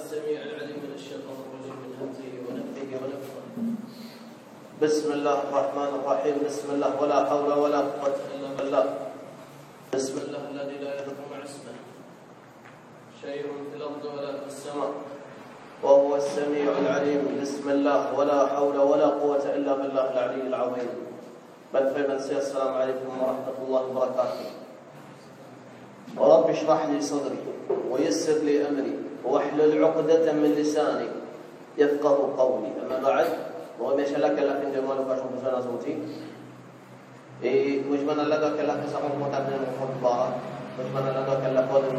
السميع العليم من الشيطان الرجيم من همزه ونفخه ونفخه. بسم الله الرحمن الرحيم. بسم الله ولا حول ولا قوة إلا بالله. بسم الله الذي لا يضر مع اسمه شيء في الأرض ولا في السماء وهو السميع العليم. بسم الله ولا حول ولا قوة إلا بالله العلي العظيم. السلام عليكم ورحمة الله وبركاته. ورب اشرح لي صدري ويسر لي أمري واحلل عقدة من لساني يفقه قولي. أما بعد, ومشالlah qu'Allah fait de moi l'occasion de faire la sortie. Et moi je m'en allais qu'Allah fait ça comme comptable de mon papa. Moi je m'en allais qu'Allah pardonne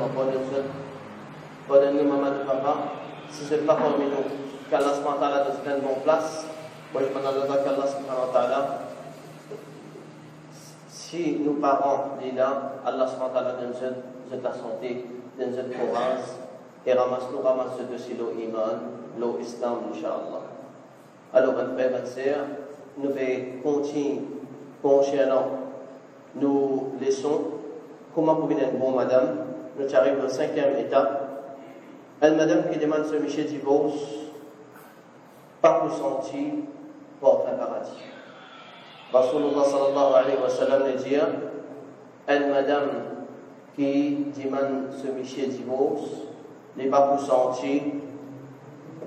maman de papa. Si c'est pas parmi nous qu'Allah subhanahu wa ta'ala nous donne bonne place, moi je m'en allais qu'Allah subhanahu wa ta'ala, si nos parents disent là, Allah subhanahu wa ta'ala donne la santé, donne le courage et ramasse de si l'eau iman, l'eau islam, Inch'Allah. Alors, mes frères et sœurs, nous continuons nous leçons. Comment pour une bonne madame, nous arrivons à la 5e étape. Une madame qui demande ce Michel divorce, pas pour sentir, pour faire paradis. Rasulullah sallallahu alayhi wa sallam nous dit, une madame qui demande ce Michel divorce, n'est pas pour sentir,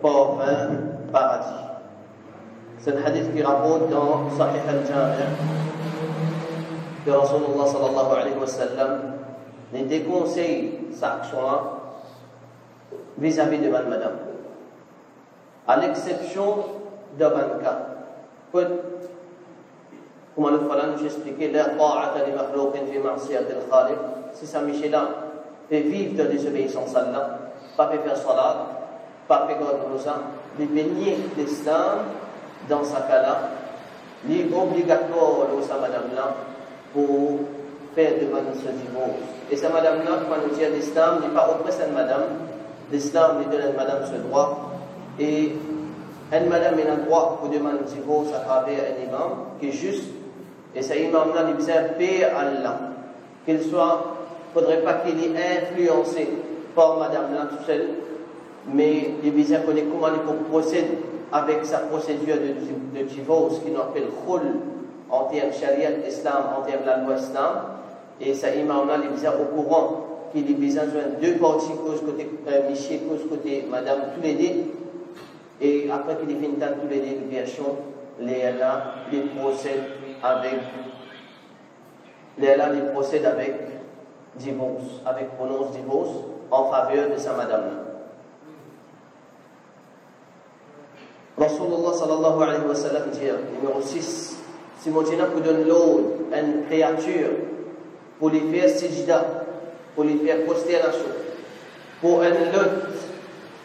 pour faire paradis. C'est un hadith qui rapporte dans Sahih al-Jami' que Rasulullah sallallahu alayhi wa sallam nous déconseille sa action vis-à-vis de madame, à l'exception d'un cas. Comme le Falan nous expliquait, la ta'ata li makhlouqin fi ma'siyati al-khaliq. Si sa Michela fait vivre de désobéissance à Allah, pas faire salat, pas faire rosa, de baigner l'islam. Dans ce cas-là, il est obligatoire sa madame-là pour faire demande ce divorce. Et sa madame-là, quand on dit à l'islam, n'est pas auprès de cette madame. L'islam lui donne à madame ce droit. Et une madame a un droit pour demander le divorce à travers un imam qui est juste. Et cet imam-là, il besoin de paix à Allah. Qu'il soit, il ne faudrait pas qu'il est influencé par madame-là tout seul, mais il besoin de connaître comment il peut procéder avec sa procédure de divorce qui nous appelle khul en termes charia islam, en termes de la loi islam. Et ça imam-là, il est bien au courant qu'il est besoin de deux parties, cause côté Michel, cause côté madame, tous les deux. Et après qu'il ait fini tous les deux, bien sûr, les procède avec divorce, avec prononce divorce en faveur de sa madame-là. Rasulullah sallallahu alayhi wa sallam dit, numéro 6, si mon Dieu vous donne l'eau à une créature pour lui faire sijda, pour lui faire prosternation, pour une lutte,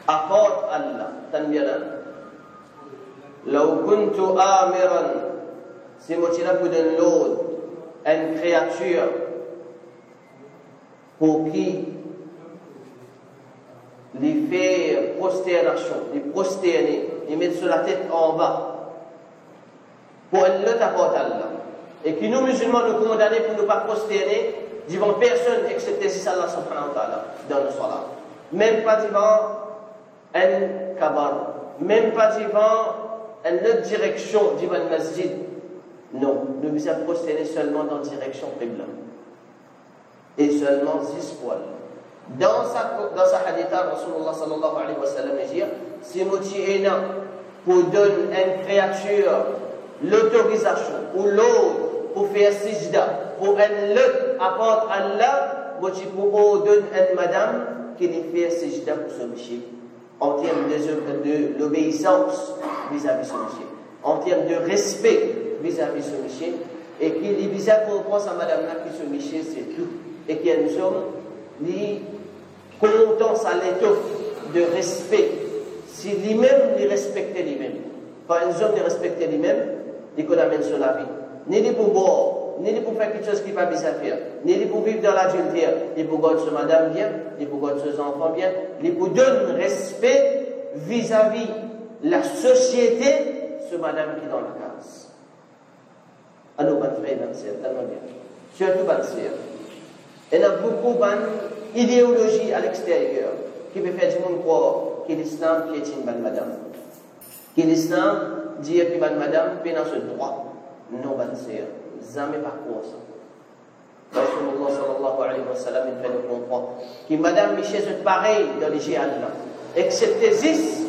apporte Allah, t'en bien là. Law kuntu amiran, si mon Dieu vous donne l'eau à une créature pour qui lui faire prosternation, lui prosterner, et mettre sur la tête en bas pour elle le t'apporte Allah. Et que nous musulmans nous condamnons pour ne pas prosterner devant personne excepté si Allah subhanahu wa ta'ala dans le salat. Même pas devant un kabar, même pas devant une autre direction devant le masjid. Non, nous devons prosterner seulement dans la direction qibla. Et seulement 10 poils. Dans sa haditha, Rasulullah sallallahu alayhi wa sallam dit, si Moutiena pour donner à une créature l'autorisation ou l'ordre pour faire sijda, pour une lutte apporte Allah, Mouti pour donner à une madame qui lui fait sijda pour ce monsieur, en termes de l'obéissance vis-à-vis de ce monsieur, en termes de respect vis-à-vis de ce monsieur, et qu'il est bizarre qu'on pense à madame là que ce monsieur c'est tout, et qu'il y a une somme, content à l'étoffe de respect. Si lui-même, il respectait lui-même. Quand un homme il respectait lui-même, il connaît sur la vie. Ni pour boire, ni pour faire quelque chose qui va bien faire, ni pour vivre dans l'adultère, ni pour garder sa madame bien, ni pour garder ses enfants bien, ni pour donner respect vis-à-vis la société, ce madame qui est dans la case. Alors, bonne frère, bonne sœur, tellement bien. Surtout bonne sœur. Il y a beaucoup d'idéologie à l'extérieur. qui peut faire du monde croire que l'islam qui est une bonne madame. Que l'islam dit que bonne madame, puis dans ce droit. Non, bonne sœur. Jamais pas quoi ça. Rasulullah sallallahu alayhi wa sallam, il fait nous comprendre que madame Michel est pareil dans les jihad là. Excepté 10,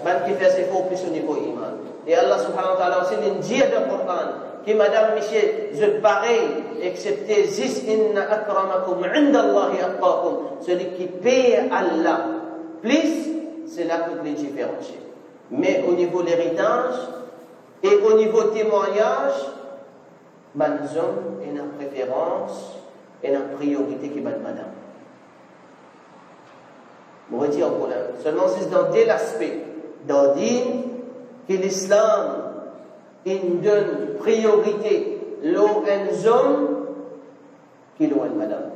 man qui fait ses faux plus au niveau iman. Et Allah subhanahu wa ta'ala aussi dit dans le Coran que madame Michel est pareil, excepté 10, inna akramakum indallahi atqakum. Celui qui paye Allah plus, c'est là que les différences. Mais au niveau de l'héritage et au niveau témoignage, man homme est une préférence et une priorité qui bat madame. On va dire encore là. Seulement c'est dans tel aspect, dans dire que l'islam il donne priorité l'eau un homme qui l'eau une madame.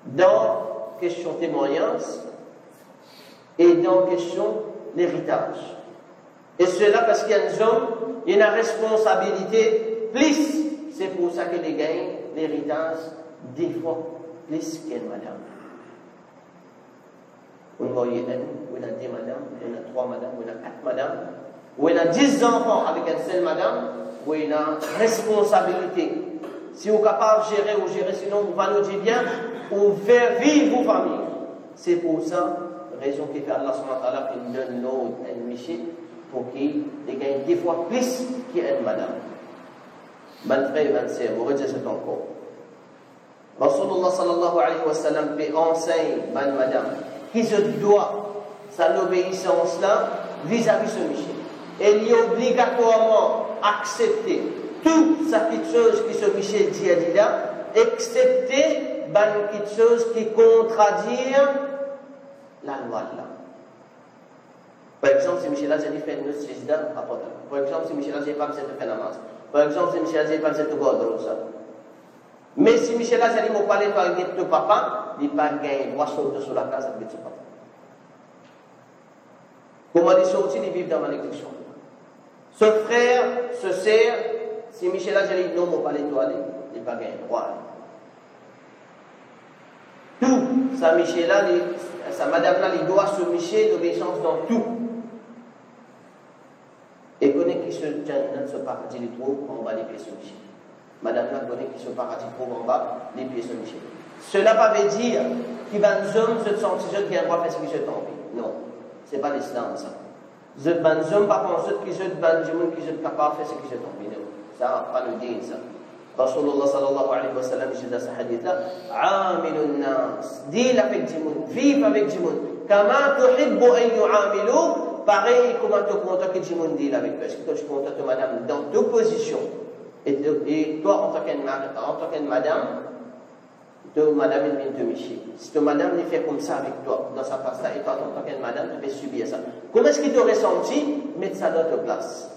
Dans question témoignage et dans question l'héritage. Et cela parce qu'il y a un homme, il y a une responsabilité plus. C'est pour ça que les gagnent l'héritage des fois plus qu'une madame. Vous voyez une, ou il y a 10 madames, ou il y a 3 madames, ou il y a 4 madames, ou il y a 10 enfants avec une seule madame, ou il y a responsabilité. Si vous êtes capable de gérer ou gérer, sinon vous allez dire bien, ou faire vivre vos familles. C'est pour ça, raison qui fait Allah subhanahu wa ta'ala qui donne l'eau à une michée, pour qu'il gagne 10 fois plus qu'une madame. Ban frère et ban sœur, vous retenez cet encore. Rasulullah sallallahu alayhi wa sallam fait enseigne, ban madame, qui se doit sa l'obéissance là vis-à-vis de ce Michel. Et il est obligatoirement accepter toute sa petite chose qui ce Michel dit à dire là, excepté ban petite chose qui contredit la loi là. Par exemple, si Michel a dit fait une sujda à Potal. Par exemple, si Michel a dit pas de faire namaz. Par exemple, si Michel a dit pas de godro ça. Mais si Michel a dit mon parler par ton papa, il pas gagné droit sur la case avec son papa. Comment les sortir, ils vivent dans la malédiction. Ce frère, ce sœur, si Michel a dit non mon parler toi, il pas gagné droit. Tout, sa Michel là, sa madame là, il doit se Michel d'obéissance dans tout. Et connaît qui se tient ce paradis, les trouve en bas les pieds sur Michel. Madame là connaît qui se paradis trouve en bas les pieds sur Michel. Cela pas veut dire qu'il va nous hommes se sentir qui a le droit de faire ce qui se tombe. Non, c'est pas l'islam ça. Je ne vais pas penser que je suis capable de faire ce qui se tombe. Non, ça pas le dire ça. Rasulullah sallallahu alayhi wa sallam dit dans ce hadith là, Amilun nas, deal avec du monde, vive avec du monde. Kama tuhibbu an yu'amilu. Pareil, comment tu comptes que tu m'as dit avec toi? Est-ce que toi, tu comptes que madame dans deux positions? Et toi, en tant que madame, madame est bien de Michel. Si ton madame n'est fait comme ça avec toi, dans sa place là, et toi, en tant que madame, tu peux subir ça. Comment est-ce qu'il t'aurait senti? Mettre ça dans ta place.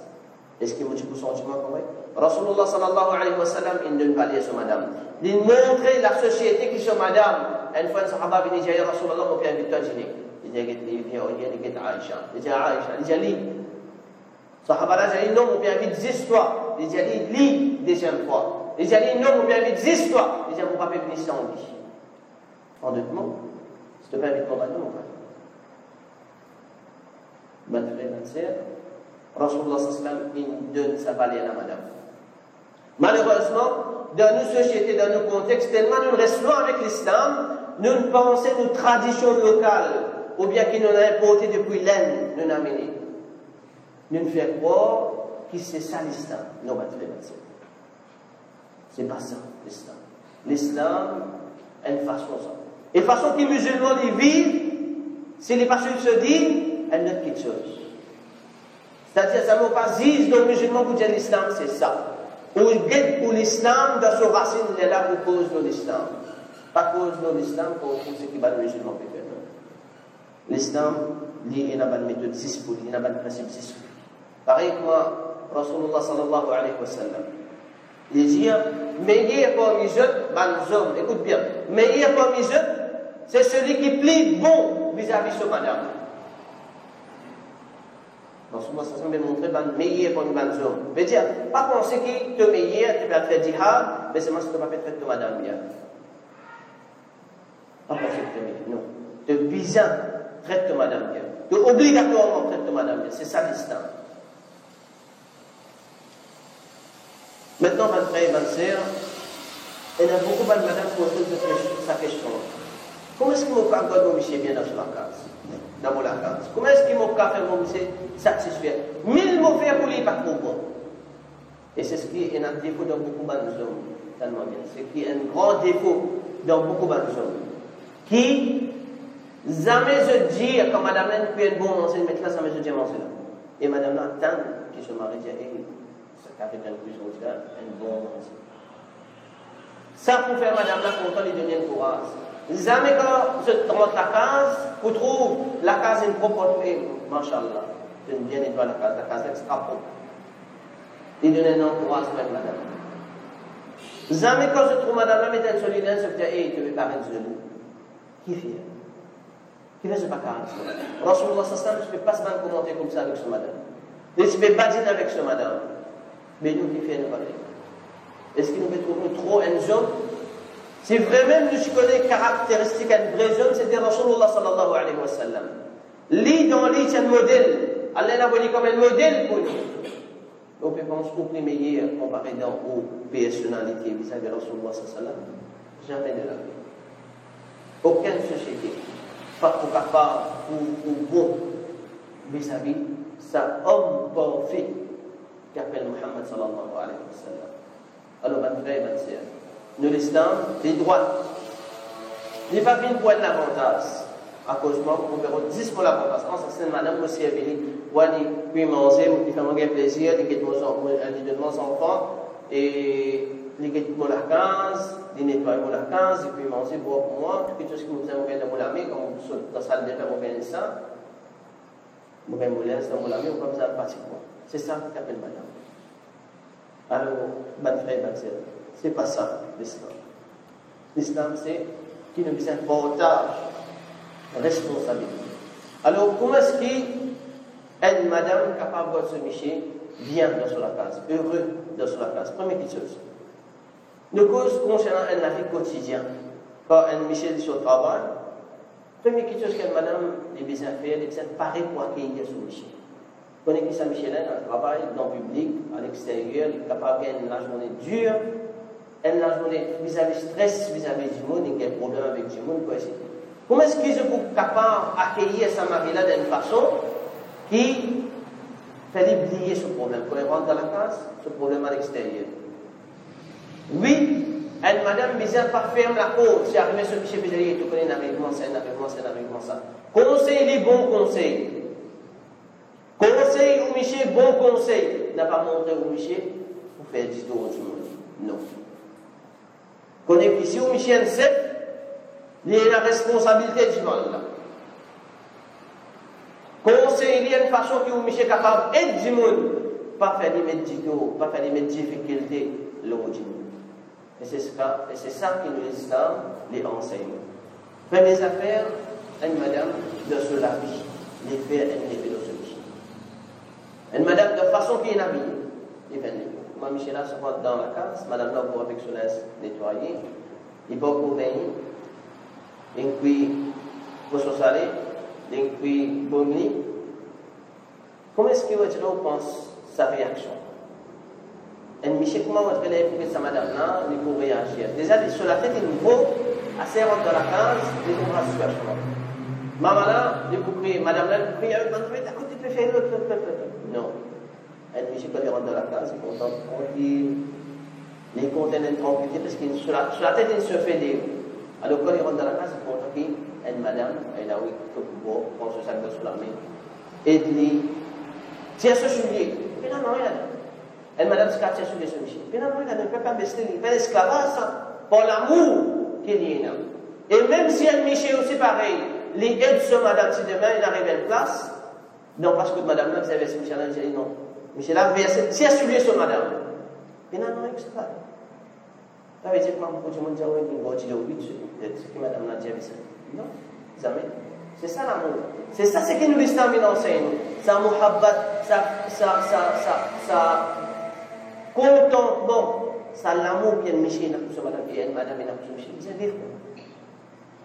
Est-ce qu'il vous dit pour sentiment comme ça? Rasulullah sallallahu alayhi wa sallam, il ne donne pas lier sur madame. Il montre la société qui sur madame. Une fois, un sahaba vient dire, Rasulullah, mon père invite toi à dîner. Il dit Aïcha. Il dit Aïcha. Il dit Ali. Sahaba là, il dit non, mon père invite 10 fois. Il dit Ali, lis deuxième fois. Il dit Ali, non, mon père invite 10 fois. Il dit mon papa est venu sans lui. En deux mots, si tu peux inviter mon madame, mon frère. Bonne frère, bonne sœur. Rasulullah sallallahu alayhi wa sallam, il donne sa valeur à la madame. Malheureusement, dans nos sociétés, dans nos contextes, tellement nous restons avec l'islam, nous pensons nos traditions locales, ou bien qui nous ont importé depuis l'Inde, nous ont amené. Nous nous faisons croire que c'est ça l'islam. Non, c'est pas ça l'islam. L'islam est une façon ça. Et la façon que les musulmans y vivent, si les personnes se disent, elle n'est quelque chose. C'est-à-dire, ça ne veut pas dire que les musulmans pour dire l'islam, c'est ça. Ou pour l'islam, dans son racine, il est là pour cause de l'islam. Pas cause de l'islam, pour ce qui va le musulman peut faire. L'islam, il y a une méthode 6 pour lui, il y a un principe 6 pour lui. Pareil comme Rasulullah sallallahu alayhi wa sallam. Il dit, meilleur parmi eux, hommes, écoute bien, meilleur parmi eux, c'est celui qui plie bon vis-à-vis de madame. Rasulullah sallallahu alayhi wa sallam a montré meilleur parmi les hommes. Il veut dire, pas penser que tu es meilleur, tu vas faire djihad, mais c'est moi qui ne vas pas faire de madame bien. Pas penser que tu es meilleur, non. Tu es bizarre. traite madame bien. Donc, obligatoirement, traite madame bien. C'est ça l'islam. Maintenant, frère et sœur, il y a beaucoup de madame qui posent sa question. Comment est-ce que mon cas garde mon monsieur bien dans la case? Dans la case. Comment est-ce que mon cas fait mon monsieur satisfait? Mille mots faire pour lui, pas pour bon. Et c'est ce qui est un défaut dans beaucoup d'hommes. Tellement bien. C'est qui est un grand défaut dans beaucoup d'hommes. Qui jamais se dit, quand madame n'a pas un bon manger, mais là, jamais se dit manger là. Et madame n'a attend qu'il se marie, dit, ça fait un plus un bon manger. Ça pour faire madame là, pour lui donner un courage. Jamais quand je rentre la case, vous trouvez la case est propre, et machallah, je bien nettoyer la case extra propre. Il donne un encouragement à madame. Jamais quand je trouve madame là, mettez un solidaire, je dis, hey, tu veux pas mettre de nous. Qui fait? Qui fait ce pas carré? Rasulullah sallallahu je ne peux pas se commenter comme ça avec ce madame. Je ne peux pas dire avec ce madame. Mais nous qui faisons pas. Est-ce qu'il nous trouve trop un homme? Si vraiment nous connaissons caractéristiques d'un vrai homme, c'était Rasulullah sallallahu alayhi wa sallam. Lui, dans lui, c'est un modèle. Allah l'a voulu comme un modèle pour nous. On peut penser au plus meilleur comparé aux personnalités vis-à-vis de Rasulullah sallallahu alayhi wa sallam. Jamais de la vie. Aucune société, pas pour capable ou bon vis-à-vis ça homme parfait qu'appelle Muhammad sallallahu alayhi wa sallam. Alors, ma frère et ma sœur, nous l'islam, les droits. Il n'est pas venu pour être l'avantage. À cause de moi, on peut 10 pour l'avantage. Quand ça, c'est madame aussi est puis manger, il fait manger plaisir, il fait de nos enfants, et il fait pour la 15, il nettoie pour la 15, et puis manger pour moi, quelque chose que nous avons fait dans l'ami, comme dans la salle de faire manger ça, nous avons fait dans l'ami, on peut faire pratiquement. C'est ça qu'appelle madame. Alors, mon frère, ma sœur, c'est pas ça l'islam. L'islam, c'est qui nous dit un portage, responsabilité. Alors, comment est-ce qu'une madame capable de se micher bien dans la case, heureux dans la case? Première chose. Nous causes concernant la vie quotidienne. Quand un Michel sur le travail, première chose qu'une madame est besoin de faire, c'est pareil pour accueillir son Michel. Quand on est qui Michelin, dans le travail, dans le public, à l'extérieur, il est capable de gagner une journée dure, une journée vis-à-vis stress, vis-à-vis du monde, il y a un problème avec du monde, quoi, etc. Comment est-ce qu'ils sont capables d'accueillir sa mari-là d'une façon qui fait oublier ce problème? Quand elle rentre dans la case, ce problème à l'extérieur. Oui, une madame besoin de pas fermer la porte. Si arrivé ce monsieur Bézalier, tu connais un arrivement, c'est un arrivement, c'est un arrivement, ça. Conseil les bons conseils. Conseil au Michel, bon conseil. N'a pas montré au Michel pour faire du tour du monde. Non. Connais ici au Michel, c'est il y a la responsabilité du monde. Conseil, il y a une façon que au Michel est capable d'aider du monde. Pas faire des mettre du dos, pas faire des mettre difficultés le monde. Et c'est ça que l'islam les enseigne. Première affaire, une madame de se laver, les faire et les faire de se laver. Une madame de façon qui est habillée, les faire. Moi, Michel se rentre dans la case, madame là pour avec son linge nettoyer, il va pour venir, et puis pour se saler, et puis pour venir. Comment est-ce que vous pense sa réaction? Et Michel, comment vous allez pour sa madame-là, il faut réagir? Déjà, sur la tête, il faut assez rentrer dans la case, il faut voir la situation. Maman-là, il faut prier, madame-là, il faut prier, tu peux faire l'autre, non. Et Michel, quand il rentre dans la case, il est content, tranquille, il est content d'être tranquille, parce que sur la tête, il se fait des. Alors, quand il rentre dans la case, il est content qu'il y a une madame, elle a oui, tout pour prendre ce sac de sous la main, et il dit, tiens ce soulier, mais non, il a dit. Et madame se cache sur les souliers. Finalement, il ne peut pas baisser, il fait l'esclavage pour l'amour qu'il y a. Et même si elle Michel aussi pareil, les aide ce madame, si demain il arrive à une place, non, parce que madame là, vous avez ce Michel, elle dit non. Michel a versé, tiens soulier sur madame. Finalement, il se passe. Ça veut dire que beaucoup de monde dit, oui, il va dire oui, ce que madame l'a dit avec ça. Non, jamais. C'est ça l'amour. C'est ça ce que nous l'islam enseigne. Ça muhabbat, ça contentement, ça l'amour bien Michel, madame et madame et Michel. Vous avez vu?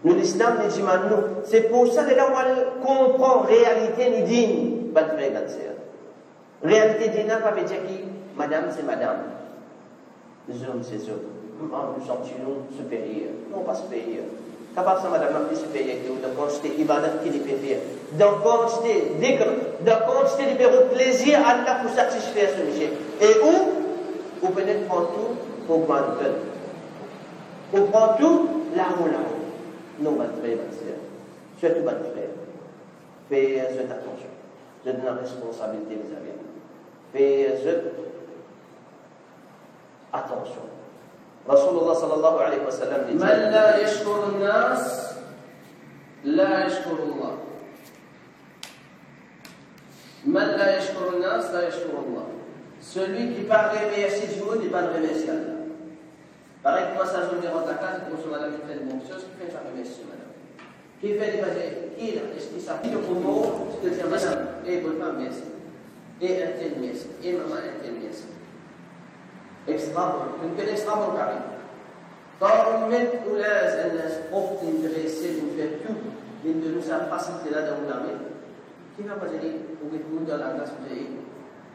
Nous, l'islam, nous dit maintenant, c'est pour ça que là, on comprend la réalité, nous dit, pas de frère, réalité dîner, pas veut dire qui, madame, c'est madame. Les hommes, c'est hommes. Nous sommes supérieurs. Non, pas supérieurs. Capable, ça, madame, la plus supérieure que vous, dans quantité ibadat qui les fait faire. Dans quantité d'ikr, dans quantité de plaisir à Allah pour satisfaire ce monsieur. Et où vous pouvez prendre tout pour prendre tout. Vous prenez tout là-haut, là-haut. Non, votre frère, votre sœur. Surtout votre frère. Faites attention. Je donne la responsabilité vis-à-vis. Faites attention. Rasulullah sallallahu alayhi wa sallam dit: Man la yashkur nas, la yashkur Allah. Man la yashkur nas, la yashkur Allah. Celui qui parle remercier du monde, il parle remercier Allah. Pareil que moi, ça, je me rends à casa, comme son madame qui fait de bonnes choses, qui fait ça remercier madame. Qui fait des magies, qui est-ce qui s'applique au mot, ce que dit madame, et votre femme, merci. Et un tel, merci. Et maman, un tel, merci. Extra bon, une extra bon carré. Quand on met ou là, un propre intéressé de faire tout, de nous faciliter là dans l'armée, qui va pas dire, ou que tout le monde dans la classe, vous avez,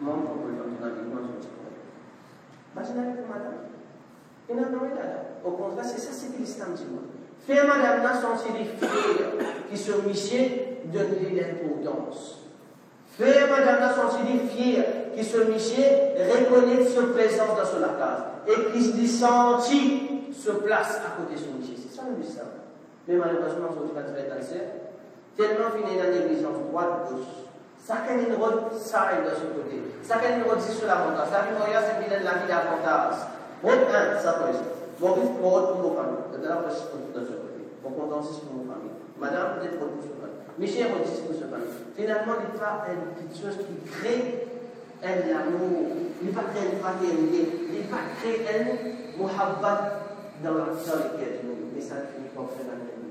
mon problème, dans la vie, moi, je me dis, imaginez avec madame. Il n'a pas là. Au contraire, c'est ça, c'est que l'islam dit. Faire madame là, sont des frères qui sont michés, donner l'importance. Faire madame là, sont des fiers qui sont michés, reconnaître sa présence dans son case. Et qui se sentit se place à côté de son miché. C'est ça l'islam. Mais malheureusement, on ne peut pas très cancer. Tellement fini dans négligence droite-gauche. Chacun a une route, ça est de ce côté. Chacun a une route sur l'avantage. La vie moyenne, c'est de la vie d'avantage. Route 1, ça peut être. Bon, route pour vos familles. De là, je suis de ce côté. Bon, comptons 6 pour vos familles. Madame, peut-être route pour ce famille. Michel, route 6 pour ce famille. Finalement, il n'y a pas une petite chose qui crée un amour. Il n'y a pas créé une fraternité. Il n'y a pas créé un muhabbat dans lequel mais ça finit par faire la même.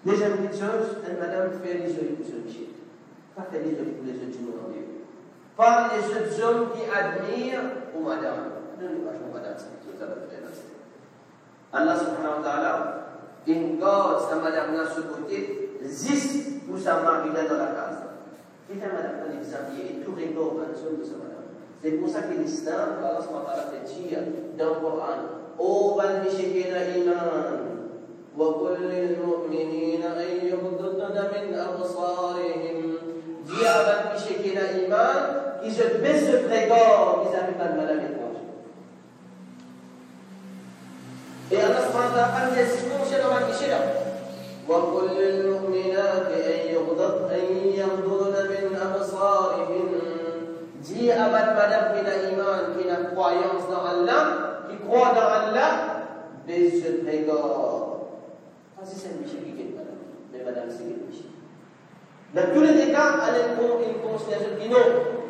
Deuxième petite chose, une madame fait les yeux pour ce Michel. Pas faire les yeux pour les autres du monde. Pas les autres hommes qui admirent ou madame. Ne lui pas madame, c'est tout ça va faire. Allah subhanahu wa ta'ala, il garde sa madame là sur le côté, zis pour sa mari là dans la case. Il fait madame dans les habillés et tout rigole dans les hommes de sa madame. C'est pour ça que l'islam, Allah subhanahu wa ta'ala fait dire dans le Coran, ô bal mishikina iman, wa kullil mu'minina an yughdudna min absarihim. Dis à bal mishikina iman, qui se baisse le frégor, ils n'avaient pas de mal à l'étranger. Et Allah subhanahu wa ta'ala dit, c'est ce qu'on sait dans la Michel. وَقُلْ لِلْمُؤْمِنَاتِ أَنْ يَغْضُضْنَ مِنْ أَبْصَارِهِنَّ. Dis à madame qui a l'iman, qui a croyance dans Allah, qui croit dans Allah, baisse le frégor. Ça c'est Michel qui est madame. Mais madame c'est Michel. Dans tous les cas, elle a une considération qui non.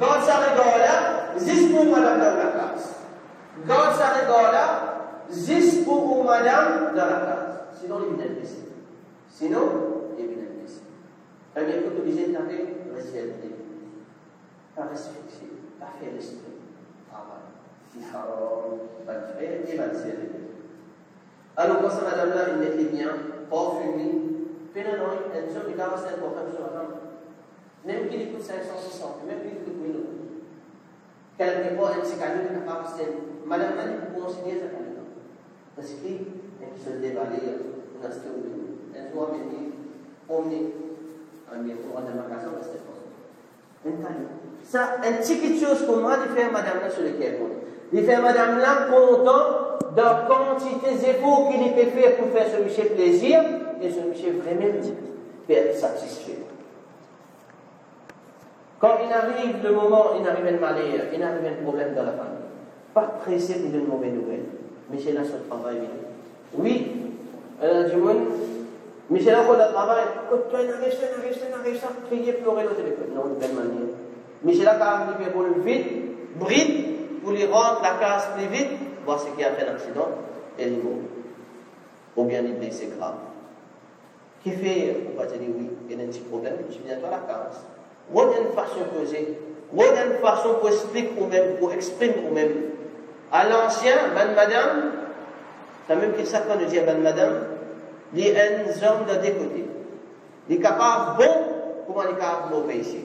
Quand ça rigole là, juste pour madame dans la classe. Quand ça rigole là, juste pour madame dans la classe. Sinon, il vient de laisser. Sinon, il vient de laisser. Très bien, quand vous disiez, restez élevé. Pas respecter, pas faire l'esprit. Travail. Si haram, pas de faire, et pas de serrer. Alors, quand ça madame là, il met les biens, parfumé. Finalement, un homme, il a resté important sur la femme. Même qu'il coûte 500, 600, même qu'il coûte 1000 euros. Quelquefois, un de ces cadeaux n'est pas capable de madame, il faut consigner sa cadeau. Parce qu'il se dévalait, on a acheté au bureau. Un jour, il dit, promener. Un bientôt, on a ma maison, on a acheté un cadeau. Ça, une petite chose pour moi, de faire madame là sur le quai. De faire madame là content de la quantité d'efforts qu'il peut faire pour faire ce Michel plaisir. Et ce monsieur vraiment peut être satisfait. Quand il arrive le moment, il arrive un malheur, il arrive un problème dans la famille. Pas pressé pour donner une mauvaise nouvelle. Michel a son travail. Oui, du monde. Michel a son travail. Toi, il arrive ça, crier, pleurer au téléphone. Non, de belle manière. Michel a arrivé pour le vite, bride, pour lui rendre la case plus vite, voir ce qui a fait un accident, et il mort. Ou bien il est blessé grave. Qui fait, on va dire oui, il y a un petit problème, je viens pas à la case. Ou une façon posée, ou une façon pour expliquer ou même, pour exprimer ou même. À l'ancien, madame, c'est même qu'il s'apprend de dire madame, il y a un homme de deux côtés. Il est capable bon, comment il est capable mauvais ici.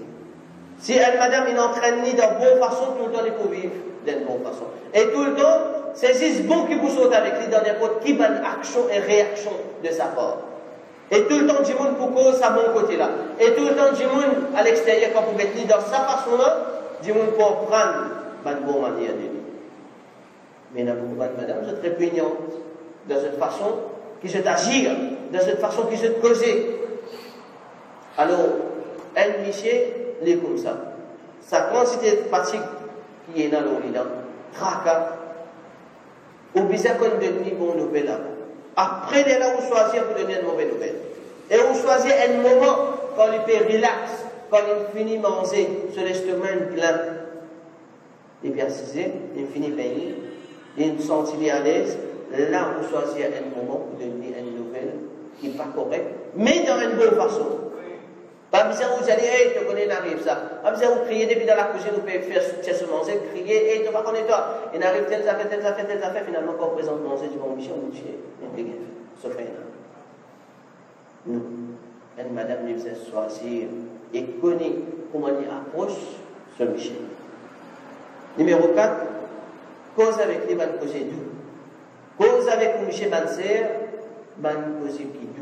Si une madame il entraîne ni de bonne façon, tout le temps il peut vivre d'une bonne façon. Et tout le temps, c'est juste bon qui vous saute avec lui dans n'importe quelle action et réaction de sa part. Et tout le temps, du monde pour cause à mon côté là. Et tout le temps, du monde à l'extérieur, quand vous mettez dans sa façon là, du monde pour prendre une bonne manière de lui. Mais il y a beaucoup de madame, c'est très prégnante de cette façon qui se agir, de cette façon qui se causer. Alors, un Michel, il est comme ça. Sa quantité de fatigue qui est dans l'Orient, tracas, au bizarre qu'on donne une bonne nouvelle là. Après, là, on choisit pour donner une mauvaise nouvelle. Et on choisit un moment quand il peut relax, quand il finit de manger sur l'estomac plein. Et bien, il finit de payer, il se sent à l'aise. Là, on choisit un moment pour donner une nouvelle qui n'est pas correcte, mais dans une bonne façon. Pas besoin de vous dire, hey, tu connais, n'arrive ça. Pas besoin de vous crier depuis dans la cuisine, vous pouvez faire ce manger, crier, hey, tu vas connaître toi. Il arrive telle affaire, finalement, quand on présente manger du bon Michel, on dit, sauf un. Nous, une madame nous faisait choisir et connaît comment il approche ce Michel. Numéro 4, cause avec les bonnes causes doux. Cause avec Michel Banser, bonne cause qui doux.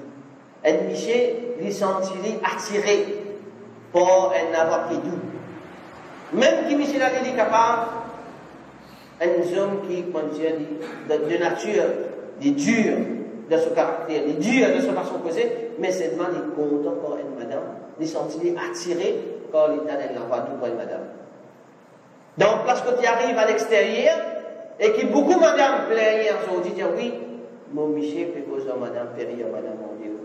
Un Michel, il sentit attiré pour un avoir qui doux. Même qui Michel est capable, un homme qui, comment dire, de nature, il est dur de son caractère, il est dur de sa façon de causer, mais seulement il est content pour une madame, il sentit attiré quand il est dans l'avoir doux pour une madame. Donc, parce que tu arrives à l'extérieur, et que beaucoup de madame plaignent aujourd'hui, disent oui, mon Michel peut causer à madame Perrier, madame Mondieu,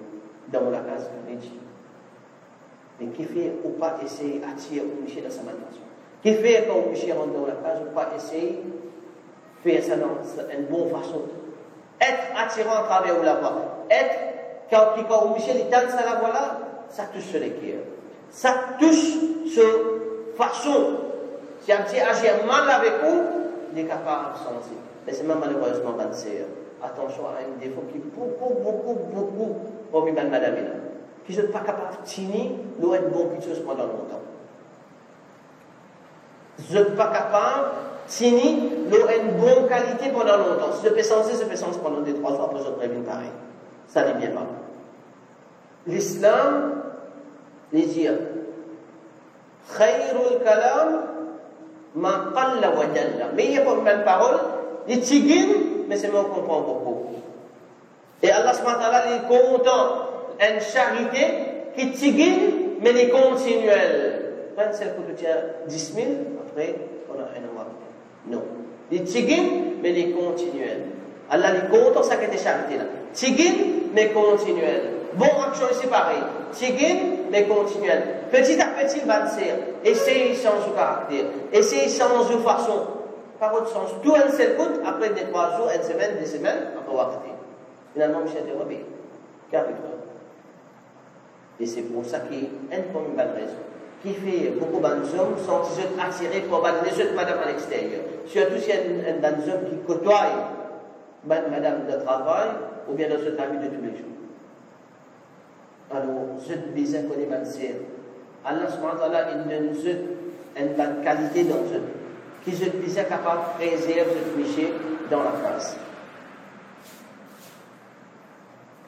dans la case de Médji. Mais qui fait ou pas essayer d'attirer au Michel dans sa façon? Qui fait quand Michel rentre dans la case ou pas essayer de faire ça dans une bonne façon? Être attirant à travers la voix. Être, quand Michel il danse à la voix là, ça touche sur les cœurs. Ça touche sur façon. Si un petit agir mal avec vous, il est capable de sentir. Mais c'est même malheureusement, attention à un défaut qui est beaucoup, pour madame là. Qui ne sont pas capables de tenir, nous être bon chose pendant longtemps. Je ne suis pas capable de tenir, nous une bonne qualité pendant longtemps. Si je peux sentir pendant 2-3 jours, après je préviens pareil. Ça n'est bien pas. L'islam, les dit, Khairul kalam, ma qalla wa jalla. Mais il n'y a pas de même parole, les tigines, mais c'est moi qui comprends beaucoup. Et Allah subhanahu est content, une charité qui tigine, mais les continuelle. Celle que tu tiens 10 000, après, on a un mois. Non. Les tigine, mais les continuelle. Allah est content, ça qui est charité là. Tigine, mais continuelle. Bon action c'est pareil. Tigine, mais continuelle. Petit à petit, il va le faire. Essayez de changer de caractère. Essayez de changer de façon. Par votre sens, tout un seul coup, après 2-3 jours, une semaine, 2 semaines, après on va arrêter. Finalement, je suis interrompu. Qu'arrive-t-il? Et c'est pour ça qu'il y a une bonne raison. Qui fait beaucoup d'hommes sont attirés pour les autres madame à l'extérieur. Surtout s'il y a un homme qui côtoie madame de travail ou bien dans cette vie de tous les jours. Alors, je besoin qu'on est bâtir. Allah subhanahu wa ta'ala, il donne une bonne qualité dans eux. Qui je besoin capable de préserver ce péché dans la face.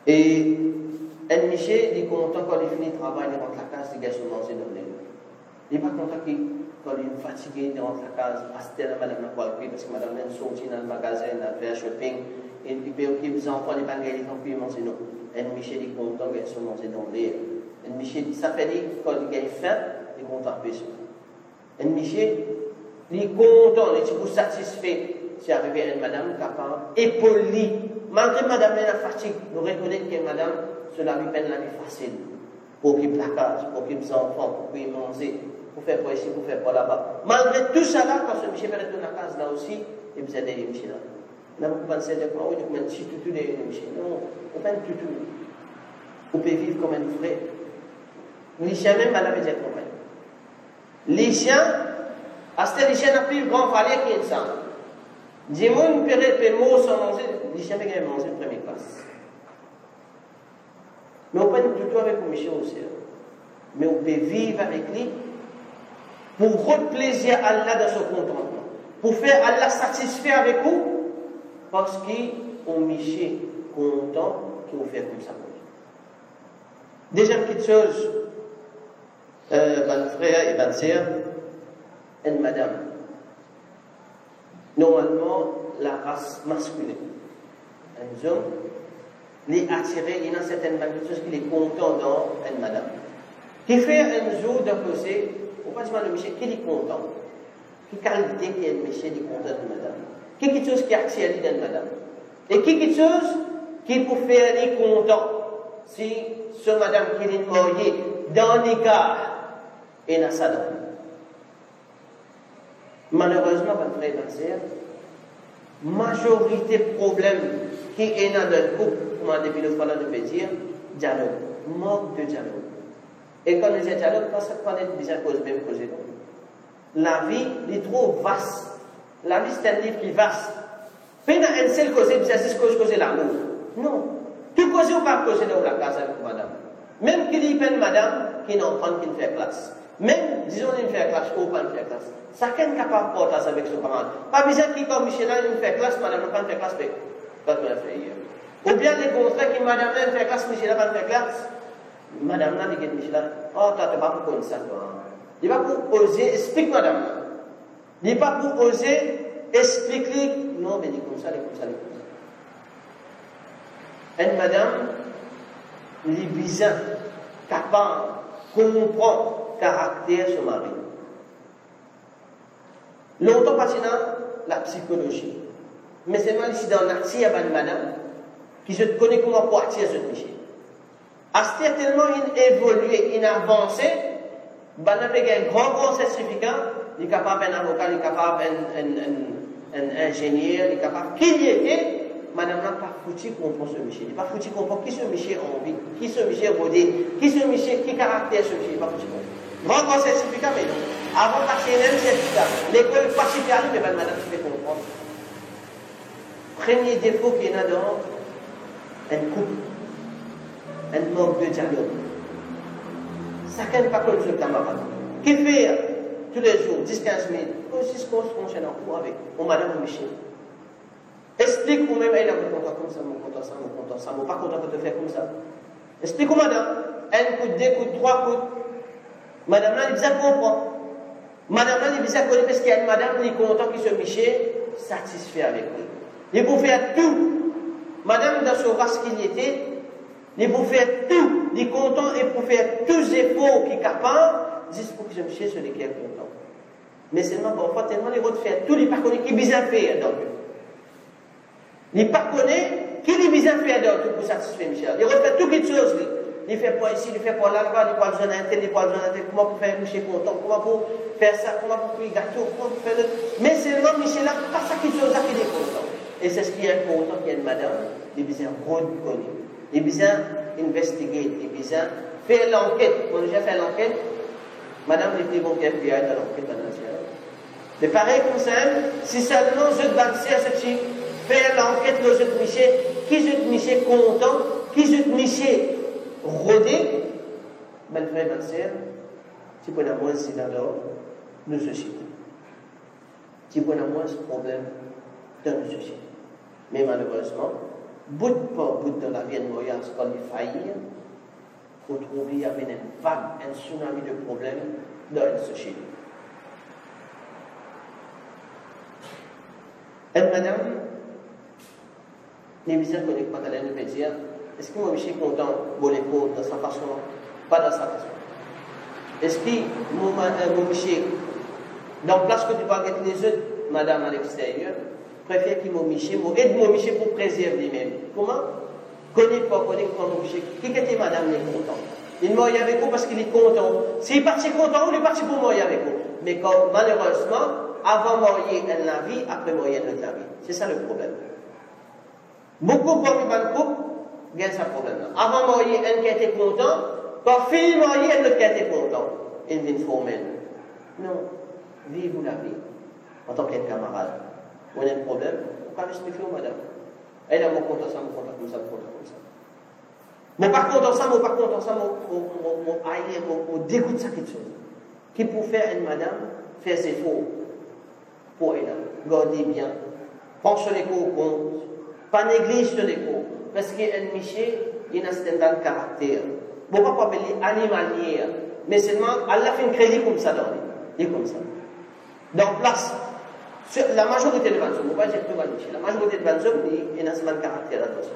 Et un Michel, il est content quand il finit le travail, il rentre la case, il gâche le manger dans l'aile. Il n'est pas content quand il est fatigué, il rentre la case, parce que madame n'a pas le prix, parce que madame est sortie dans le magasin, elle a fait un shopping, et il peut occuper les enfants, les bagages, les enfants, ils mangent non. Un Michel est content qu'il se manger dans l'aile. Un Michel, ça fait dire, quand il a faim, il est content de ça. Un Michel, il est content, il est satisfait. Si arrivé à une madame capable, épaulée, malgré madame est la fatigue, nous reconnaissons que madame, cela lui peine la vie facile. Pour qu'il placage, pour qu'il ait enfants, pour qu'il mange, pour faire pour ici, pour faire pour là-bas. Malgré tout ça là, quand ce Michel va retourner à la case là aussi, il vous aide les Michel là. Là, vous pensez de quoi? Oui, vous mettez tout les Michel. Non, on ne tout. Vous pouvez vivre comme un frère. Les chiens même, madame est compagnie. Les chiens, à ce que les chiens n'ont plus le grand palais qui est ça. Dis-moi, une période de mots sans manger, les chiens peuvent manger en première classe. Mais on peut être tout avec le monsieur aussi. Mais on peut vivre avec lui pour rendre plaisir à Allah dans son contentement. Pour faire Allah satisfaire avec vous, parce qu'on monsieur content qu'on fait comme ça. Deuxième petite chose, mon frère et ma sœur, une madame. Normalement, la race masculine, un homme, les attiré, il y a certaines choses qu'il est content dans une madame. Qui fait un jour d'un côté, au passement de monsieur, qui est content, qui qualité qui est le monsieur, il est content de madame. Qui est quelque chose qui attire dans madame. Et qui est quelque chose qui peut faire les content si ce madame qui est mariée dans les cas et dans sa donne. Malheureusement, mon frère et ma sœur, majorité de problèmes qui est dans le couple, comme depuis le fois là, on peut dire, dialogue, manque de dialogue. Et quand on dit dialogue, parce qu'on est déjà cause même causée. La vie est trop vaste. La vie c'est un livre qui est vaste. Puis dans une seule cause, c'est causer l'amour. Non. Tout cause ou pas causer dans la case avec madame. Même qu'il y ait une madame qui n'en prend qui ne fait classe. Même, disons, il fait classe ou pas fait classe. Chacun est capable de porter avec son parent. Pas besoin qu'il comme Michel il fait classe, madame ne fait classe, mais pas de la faire hier. Ou bien les contraires qui madame ne fait classe, Michel ne fait classe. Madame n'a dit que Michel, oh, tu n'as pas pour comme ça, toi. Il n'est pas pour oser, explique madame. Il n'est pas pour oser, explique-lui. Non, mais dit comme ça, comme ça, comme ça. Une madame, il est bizarre, capable, comprend caractère de son mari. Longtemps passionnant la psychologie. Mais c'est mal ici dans l'action, il y a une madame qui se connaît comment pour attirer ce péché. Astir tellement il évolué, il a avancé, il a un grand certificat, il est capable d'un avocat, il est capable d'un ingénieur, il est capable. Qui y était, madame n'a pas foutu comprendre ce monsieur. Il n'est pas foutu comprendre qui ce monsieur a envie, qui ce monsieur a rodé, qui ce monsieur, qui caractère ce monsieur, il n'est pas foutu comprendre. Grand certificat, mais non. Avant de passer un certificat, l'école pas supérieure, mais madame qui fait comprendre. Premier défaut qu'il y a dans un couple, un manque de dialogue. Chacun n'est pas comme ce camarade. Qui fait tous les jours, 10-15 minutes, aussi ce qu'on se en cours avec, mon madame ou Michel. Explique vous-même, elle a mon content comme ça, mon content ça, mon content ça, mon pas content de te faire comme ça. Explique au madame, un coup, deux coups, trois coups. Madame là, elle est bien comprend. Madame là, elle est bien connue parce qu'il y a une madame qui est contente qui se Michel satisfait avec lui. Il faut faire tout. Madame, dans son race qu'il était, il faut faire tout. Il est content et pour faire tous les efforts qu'il est capable, juste pour que je me cherche celui qui est content. Mais seulement, parfois, tellement il faut faire tout, il n'est pas connu qui est bien fait. Il n'est pas connu qui est bien fait pour satisfaire Michel. Il faut faire toutes les choses. Il ne fait pas ici, il ne fait pas là, il ne fait pas besoin d'un tel, il ne fait pas besoin d'un tel. Comment pour faire Michel content? Comment pour faire ça? Comment pour cuire gâteau? Comment pour faire le. Mais seulement Michel là, pas ça qui chose là qui est content. Et c'est ce qui est important qu'il y a une madame, il est bien reconnu. Il est bien investigué, il est bien faire l'enquête. On a déjà fait l'enquête. Madame, les petits bons qui FBI dans l'enquête nationale. Mais pareil comme ça, si seulement je dois faire l'enquête de ce Michel, qui je Michel content, qui je Michel rodé, ben frère, ben sœur, si pour la moins c'est d'abord, nous sociétés. Si pour la moins ce problème dans nos sociétés. Mais malheureusement, bout par bout de la vie de Moyas, quand il faillit, il faut trouver qu'il y avait une vague, un tsunami de problèmes dans une société. Et madame, les visiteurs ne connaissent pas qu'elle nous peut dire, est-ce que moi je suis content pour les pauvres dans sa façon? Pas dans sa façon. Est-ce que mon monsieur, dans la place que tu vas mettre les autres, madame à l'extérieur, préfère qu'il aide mon Michel pour préserver lui-même. Comment? Connaît pas mon Michel. Qui était madame est content? Il m'a avec vous parce qu'il est content. S'il est parti content, il est parti pour mourir avec vous. Mais quand, malheureusement, avant mourir dans la vie, après mourir dans la vie. C'est ça le problème. Beaucoup parmi les couples gagnent ce problème-là. Avant mourir, un qui était content, quand fini mourir, un autre qui était content. Il vient formel. Non. Vivez-vous la vie en tant qu'un camarade. On a un problème, on peut l'expliquer aux madame. Elle a mon content, ça, mon content comme ça, mon content comme ça. Mon par contre, ça, mon dégoûte ça quelque chose. Qui pour faire une madame, faire ses efforts pour elle, garder bien, penser les cours compte, pas négliger les cours, parce qu'un Miché, il a un certain caractère. Bon, pas appeler animalier, mais seulement, Allah fait un crédit comme ça dans lui. Il est comme ça. Donc, place, la majorité de Banzou, on va dire que la majorité de Banzou, il a un certain caractère là-dessus.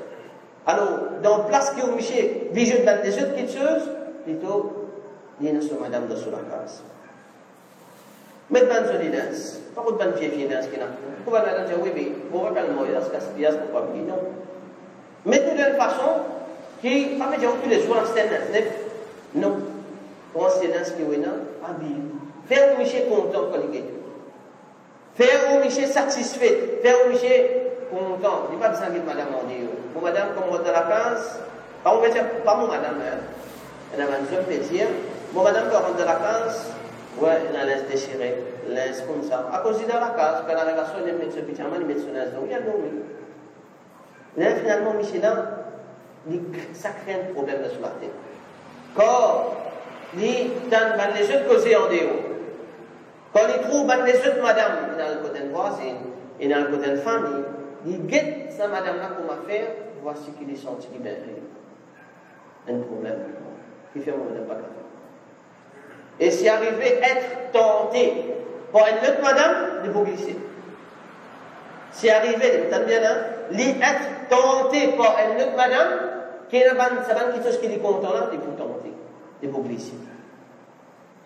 Alors, dans place qui est au Miché, vision dans les autres choses, plutôt, il y a une madame de sous la case. Mais Banzou, il est pas de bonne fille, qui n'a pas. Pourquoi on dire, oui, mais, pour voir quand le mot est là, c'est ce pourquoi il non. Mais de toute façon, qui, pas dire que les jours en stand-up, non. Pour un silence qui est là, habile. Faire au Miché content quand il est. Faire au Miché satisfait. Faire au Miché content. Il n'y a pas besoin de madame en dire. Pour madame, comme on rentre dans la case, on va dire, pas mon madame, elle a un jeune pétier. Mon madame va rentrer dans la case, ouais, elle a laisse déchirée, laisse comme ça. À cause de la case, quand la relation est mettre ce petit amant, il met son laisse, donc il y a dormi. Là, finalement, Michelin, ça crée un problème sur la tête. Quand dans les autres causés en dehors, quand il trouve les autres madames dans le côté de voisine et dans le côté de famille, il guette sa madame-là pour m'affaire, voici qu'il est senti libéré. Un problème qui fait mon madame pas faire. Et si arrivé à être tenté par une autre madame, il faut glisser. Si arrivé, vous bien là, être tenté par une autre madame, qui est quelque chose qui est content là, il faut tenter, il faut glisser.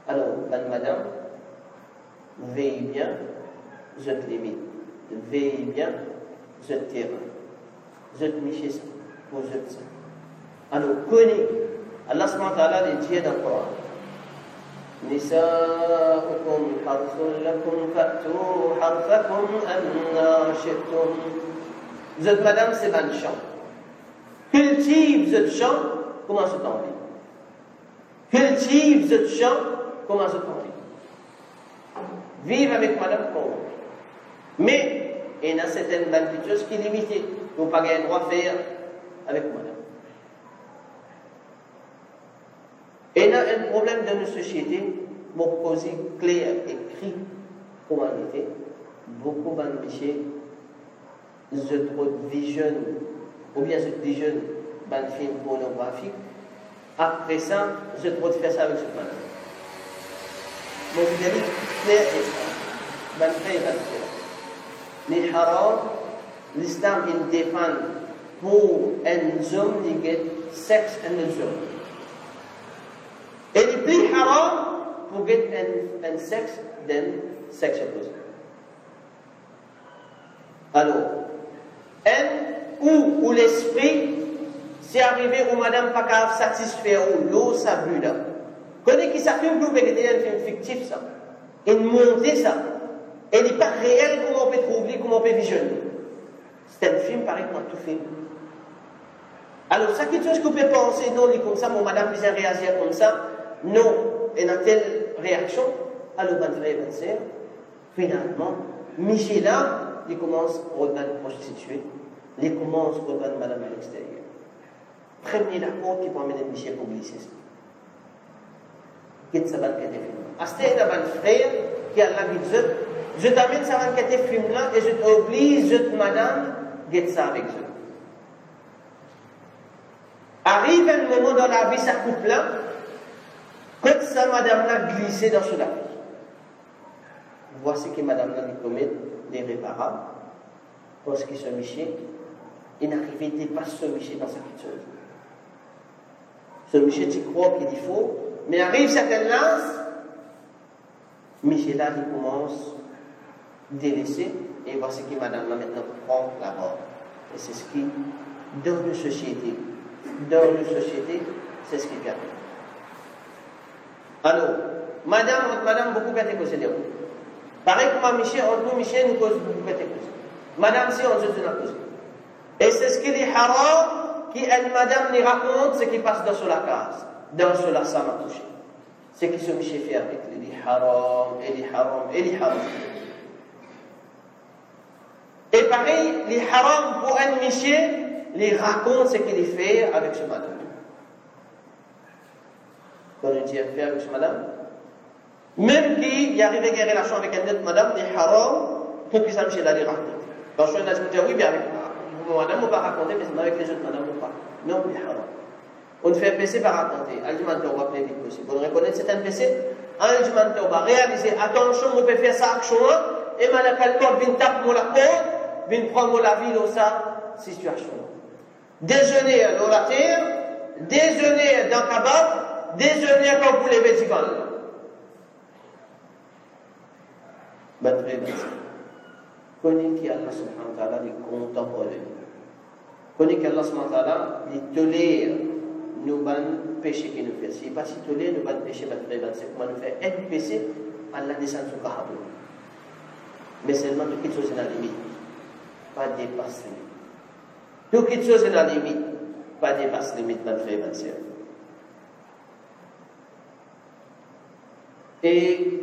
Alors, madame, veille bien, je te limite. Veille bien, je te terrain. Je te miche ça, pour je te ça. Alors, connais, Allah subhanahu wa ta'ala dit dans le Coran, نساؤكم حرث لكم فأتوا حرثكم أنّا شئتم. Vous êtes madame, c'est dans le champ. Cultive ce champ, comment se tomber. Cultive ce champ, comment se tomber. Vive avec madame pour vous. Mais, il y a certaines choses qui sont limitées. Vous n'avez pas le droit de faire avec madame. Et il y a un problème dans nos sociétés, pour causer clair et écrit pour l'humanité. Beaucoup d'ambitions, je trouve vision, ou bien je vision dans film pornographique. Après ça, je trouve faire ça avec ce madame. Donc, il y a des clair et écrit. Les haram, l'islam, il défend pour un homme qui a sexe avec un homme. Et les plus haram pour get un sexe d'un sexe opposé. Alors, où l'esprit, c'est arrivé où madame pas capable de satisfaire où l'eau ça bu là. Connais qui s'affirme que vous avez un film fictif ça. Et monter ça. Et il n'est pas réel comment on peut trouver, comment on peut visionner. C'est un film pareil pour tout film. Alors, ça quelque chose que vous pouvez penser, non, il est comme ça, mon madame vient réagir comme ça. Non, et dans telle réaction, alors finalement, Michela, il commence à regarder une prostituée, il commence à regarder madame à l'extérieur. Premier accord qui peut amener Michel pour glisser ça. Qu'est-ce que ça va être fait? Asté est un frère qui a la vie de je t'amène ça va être film là et je t'oblige, je te madame, get ça avec eux. Arrive un moment dans la vie, ça coupe là. Quand ça, madame-là glissé dans ce lac, voici que madame-là commet l'irréparable, parce que ce Michel, il n'arrivait pas à dépasser ce Michel dans cette chose. Ce Michel, tu crois qu'il est faux, mais arrive certaines lances, Michel-là, il commence à délaisser, et voici que madame-là maintenant prend la mort. Et c'est ce qui, dans nos sociétés, c'est ce qui arrive. Alors, madame, beaucoup de choses. Pareil comme Michel, entre nous, Michel, nous cause beaucoup de choses. Madame, si on se dit la cause. Et c'est ce qu'il est haram, qui elle, madame, lui raconte ce qui passe dans la case, dans la salle à toucher. C'est ce que ce Michel fait avec les haram. Et pareil, les haram pour un Michel, lui raconte ce qu'il fait avec ce madame. Quand on dit faire avec madame, même qui arrive à guérir relation avec une autre madame, les haram, pour qu'ils s'amènent là les raconter. Quand je suis dit, oui, bien avec madame, on va raconter, mais avec les autres madame, on pas. Non, les haram. On fait un PC par raconter. Alimentaire, on va plus vite possible. On reconnaît c'est un PC. Alimentaire, on va réaliser. Attention, on peut faire ça action. Et malheureusement, vient taper la côte, vient prendre la vie dans sa situation. Déjeuner dans la terre, déjeuner dans le cabane, déjeuner quand vous levez du vent. Très bien. Connais qu'Allah subhanahu wa ta'ala est content pour lui. Connais qu'Allah subhanahu wa ta'ala est tolère nous ban péché qui nous fait. Si pas si tolère nous ban péché, très bien. C'est comment nous fait un péché, Allah descend sur Kahabou. Mais seulement tout quelque chose est dans la limite. Pas dépasser. Tout quelque chose est dans la limite. Pas dépasser la limite, très bien. Et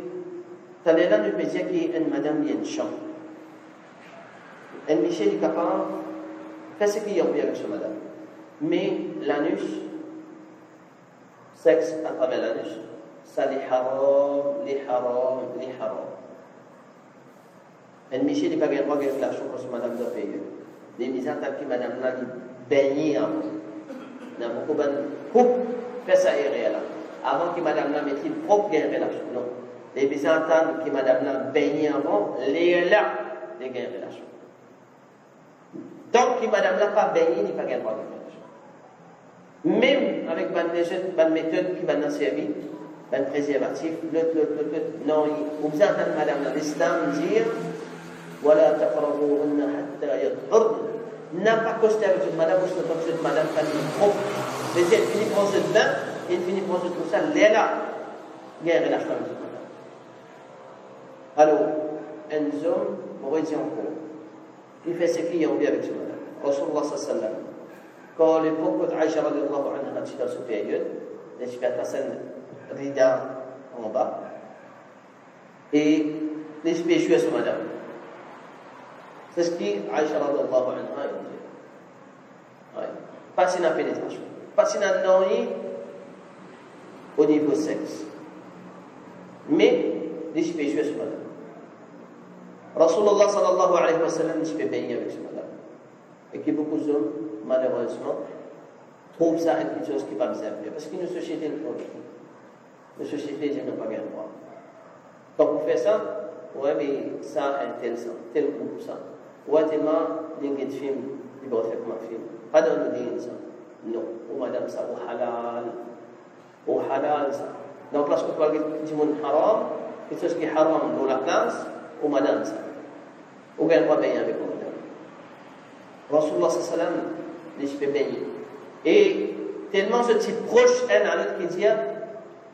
t'as là, nous peut dire qu'il y a une madame qui a une chambre. Un Michel est capable de faire ce qu'il y a avec ce madame. Mais l'anus, sexe à travers l'anus, ça les haram, les haram, les haram. Un Michel n'est pas bien droit de la chose que ce madame doit payer. Les misages telles que madame l'a dit, baigner avant. N'a beaucoup de couple, fait ça et là. Avant que madame l'a mette une propre relation. Non. Les misages telles que madame l'a baigné avant, les là, les gains relation. Tant que madame n'a pas baigné, il n'y a pas de droit de relation. Même avec une méthode qui va servi, un préservatif, non, vous avez entendu madame l'islam dire voilà, taqrabuhunna hatta yadhurna. N'a pas costé avec cette madame, parce que cette madame a dit trop. Mais elle finit par se bain, elle finit par se tout ça, là, il y a une relation avec cette madame. Alors, un homme, on va dire encore, il fait ce qu'il y a envie avec cette madame. Rasulullah sallallahu alayhi wa sallam, quand l'époque où Aïcha radiallahu anha était dans cette période, elle se fait passer un rida en bas, et les péchés à cette madame. C'est ce qui Aïcha radiallahu anha a dit. Pas si la pénétration, pas si la nourriture au niveau sexe, mais les péchés à cette madame. Rasulullah sallallahu alayhi wa sallam ne se fait baigner avec cette madame. Et que beaucoup d'hommes, malheureusement, trouvent ça quelque chose qui n'est pas bien fait. Parce qu'une société le font. Une société n'a pas bien droit. Quand vous faites ça, ouais, mais ça, tel groupe, ça. Ouais, tellement, il y a des films, il va faire comme un film. Pas dans le dîner, ça. Non. Ou madame, ça, ou halal. Ou halal, ça. Donc, lorsque tu vas dire que tu es haram, quelque chose qui est haram dans la place, ou madame, ça. Ou bien, pas bien avec vous. Rasulullah sallallahu alayhi wa sallam les fait baigner. Et tellement ce type proche, un à l'autre qui dit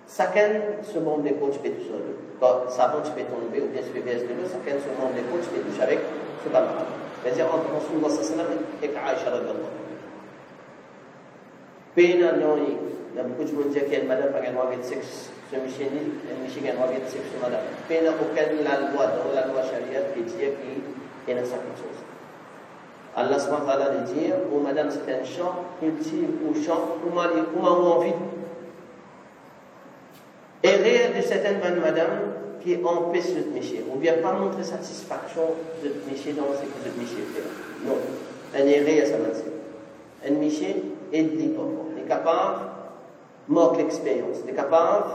chacun se monte d'épaule, tu peux tout seul. Quand ça va, tu peux tomber, ou bien tu peux baisser de l'eau, chacun se monte d'épaule, tu peux toucher avec ce camarade. C'est-à-dire entre Rasulullah sallallahu alayhi wa sallam et Aïcha radiallahu anha. Pena non, il y a beaucoup de gens qui disent qu'il y a une madame qui a un droit de sexe, ce monsieur dit, un monsieur qui a un droit de sexe, ce madame. Pena aucune la loi, dans la loi charia, qui dit qu'il y a quelque chose. Allah subhanahu wa ta'ala dit, ou madame c'est un champ, cultive ou champ, ou envie. Et rire de certaines madame qui empêchent le métier, ou bien pas montrer satisfaction de métier dans ce que le métier fait. Non, un erreur à sa manière. Un métier est libre, il est capable de manquer l'expérience, il est capable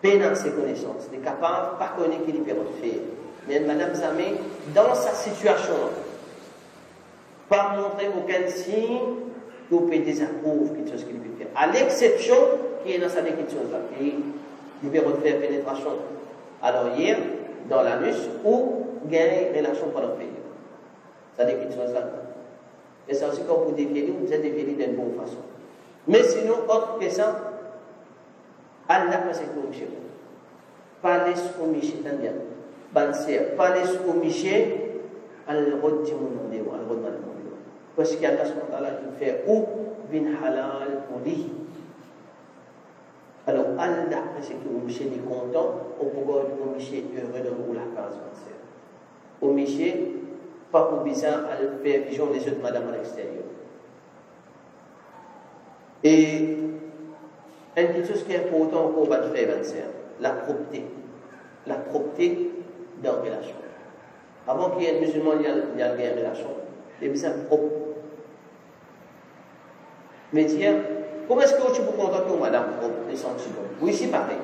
de pénir ses connaissances, il est capable de pas connaître qu'il peut faire. Mais madame Zamé, dans sa situation, pas montrer aucun signe que vous pouvez désapprouver quelque chose qu'il peut faire. À l'exception qu'il y ait dans sa quelque chose là, il peut refaire pénétration à l'arrière, dans l'anus, ou gagner une relation pendant le pays. Ça dit quelque chose là. Et c'est aussi quand vous déviez, vous êtes dévié d'une bonne façon. Mais sinon, autre que ça, Allah va se corriger. Pas les soumis, c'est-à-dire, pas les soumis, al-rod du monde, al-rod du monde. Parce qu'Allah il fait ou bin halal pour lui. Alors Allah, c'est que vous monsieur est content, au pouvoir de monsieur heureux de vous la case. Au monsieur, pas pour bizarre à faire vision des autres madame à l'extérieur. Et quelque chose qui est important qu'on va faire, la propreté. La propreté dans la relation. Avant qu'il y ait un musulman, il y a une relation. Il est bien propre. Mais dire, comment est-ce que tu peux contacter madame propre, les sentiments? Oui, c'est pareil.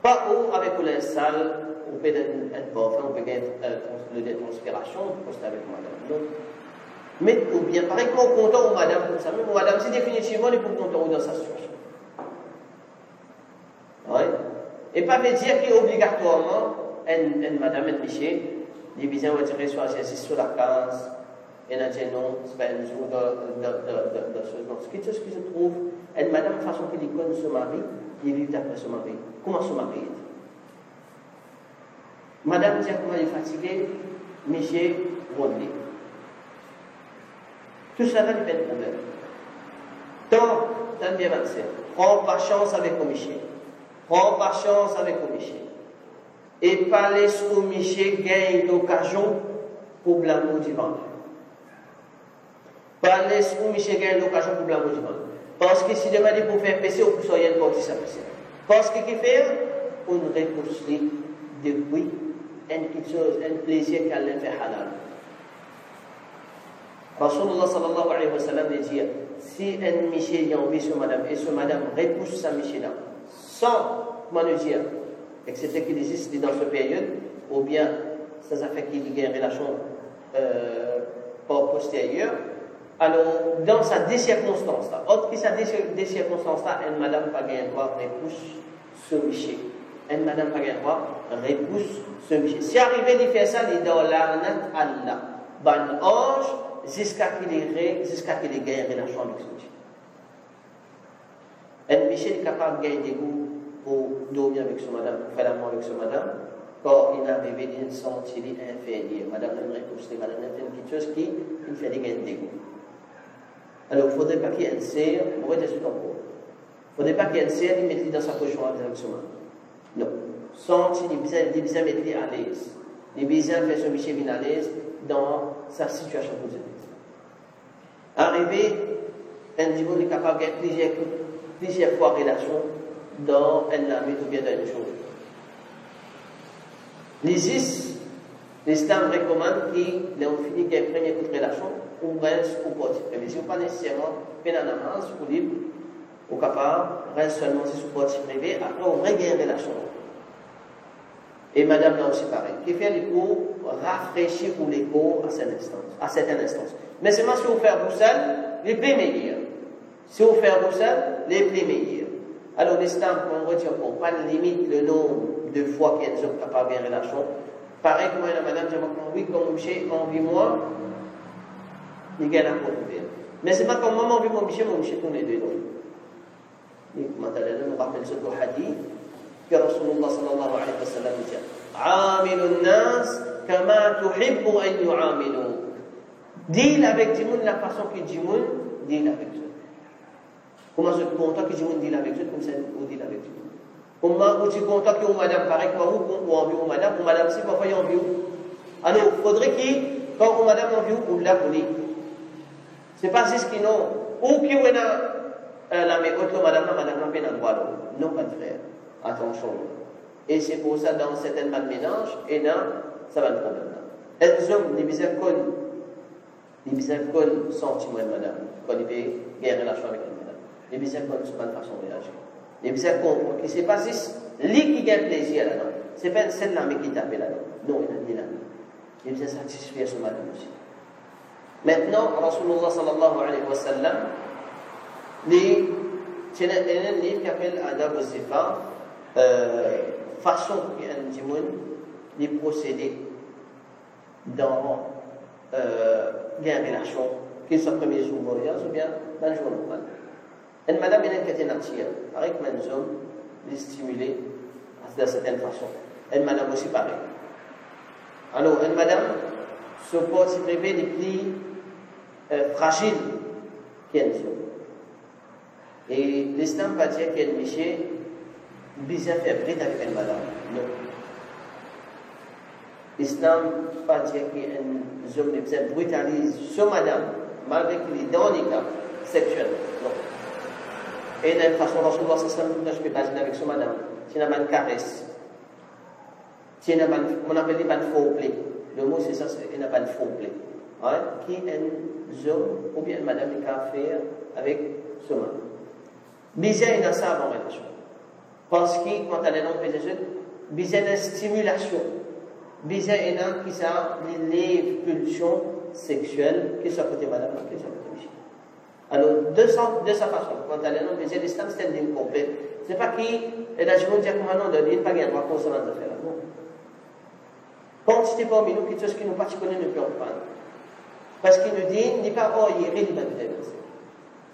Pas avec le sale, on peut être parfait, on peut gagner de transpiration, on peut poster avec madame. Non. Mais ou bien, pareil, quand on contacte au madame comme ça, même madame, c'est définitivement les pour contacter dans sa situation. Ouais. Et pas veut dire qu'obligatoirement, une madame, un monsieur, les bisins vont dire soit j'insiste sur la case, et on a dit non, c'est pas un jour de choses. Donc, ce que je trouve, une madame, de façon qu'il connaît son mari, il vit d'après son mari. Comment son mari est? Madame dit comment il est fatigué, monsieur, Rodney. Tout ça va dépendre de problème. Donc, t'as bien avancé. Prends patience avec le monsieur. Prends patience avec le monsieur. Et pas laisser le monsieur gagner l'occasion pour l'amour divin. Pas laisser le monsieur gagner l'occasion pour l'amour divin. Parce que si demain il peut faire passer, on peut soigner le corps de sa personne. Parce que qu'il fait, on repousse depuis une chose, un plaisir qu'elle fait halal. Rasulullah sallallahu alayhi wa sallam dit, si un monsieur a envie sur madame et ce madame repousse sa monsieur-là, sans, comment le dire, excepté qu'il existe dans cette période, ou bien ça fait qu'il y a une relation postérieure, alors dans sa circonstance-là, autre que sa circonstance-là, une madame pas gagné droit repousse ce monsieur. Une madame pas gagné droit repousse ce monsieur. Si arrivé de faire ça, il est dans l'arnaque Allah. Ban ange, jusqu'à qu'il ait gagné une relation avec ce monsieur. Un monsieur est capable de gagner des goûts pour dormir avec son madame, pour faire l'amour avec son madame, quand il a arrivé d'une sentir inférieure. Madame aimerait pousser, madame aimerait quelque chose qui fait gagner des goûts. Alors, il ne faudrait pas qu'il y ait un serre, il ne faudrait pas qu'il y ait un serre, il mette dans sa position avec son madame. Non. Sentir, il besoin mettre à l'aise. Il besoin faire son monsieur bien à l'aise dans sa situation positive. Arrivé, un niveau est capable de gagner plusieurs fois relation dans un ami ou bien dans une journée. L'islam recommande qu'il ont fini qu'il y ait une première coup de relation, ou reste ou pas. Mais si vous pas nécessairement faire la namaz ou libre, ou capable, reste seulement si vous pouvez privé, après on règle une relation. Et madame là aussi pareil. Qui fait les cours, rafraîchir ou les cours à certaines instances. Mais seulement si vous faites vous seul, les plus meilleurs. Si vous faites vous seul, les plus meilleurs. Alors l'islam, on retient pour pas limite le nombre de fois qu'il y a des hommes capables de une relation. Pareil comme la madame dit, oui, comme monsieur envie moi, il gagne à produire. Mais c'est pas comme moi envie mon monsieur tourne les deux. Maintenant, on rappelle ce hadith que Rasulullah sallallahu alayhi wa sallam dit, عامل الناس كما تحب أن يعاملوا. Deal avec du monde la façon que du monde deal avec eux. Comment je content que du monde deal avec eux, comme ça vous deal avec eux. Comment vous content que madame pareil que vous envie ou madame si parfois il envie. Alors il faudrait que quand madame envie ou la police. C'est pas juste qu'ils n'ont ou qui ou la mécote madame n'a pas le droit non pas de faire. Attention. Et c'est pour ça dans certains ménages et là ça va le problème. Les hommes les bizarres sentiment de madame quand il fait une relation avec une madame. Les bizarres c'est pas une façon de réagir. Les bizarres comprennent que c'est pas juste lui qui gagne plaisir là-dedans. C'est pas celle-là qui tape là-dedans. Non, il a dit là. Les bizarres satisfait son madame aussi. Maintenant, Rasulullah sallallahu alayhi wa sallam, c'est un livre qui s'appelle Adab al-Zifa, façon qu'un djimoun les procéder dans une relation, qu'il soit premier jour mariage ou bien dans le jour normal. Une madame est une quête entière, pareil comme un homme, les stimuler de certaine façon. Une madame aussi pareil. Alors, une madame se peut se préparer des plus fragiles qu'un homme. Et l'islam va dire qu'un monsieur bizarre fait bride avec une madame. Non. L'islam va dire qu'un homme brutalise sur madame malgré qu'il est dans les cas sexuels. Non. Et la façon Rasulullah sallallahu alayhi wa sallam, je peux avec son madame. C'est une bonne caresse. C'est une bonne, on appelle les bonnes faux play. Le mot c'est ça, c'est une bonne faux play. Ouais? Qui est un homme ou bien une madame qui a fait avec son mari. Bizarre, il y a ça avant relation. Parce que quand elle est non pédagogique, bizarre, il y a une stimulation. Bizarre, il y a qui ça, les pulsions sexuelles, qui sont côté madame, qui sont côté monsieur. Alors, de sa façon, quand elle est non pédagogique, l'islam c'est un complet. C'est pas qui, et là je vous dis comment non, il n'y a pas de droit concernant les affaires. Non. Quand c'était parmi nous, quelque chose qui nous particulièrement ne peut pas. Parce qu'il nous dit, il n'est pas orienté, il va nous dire.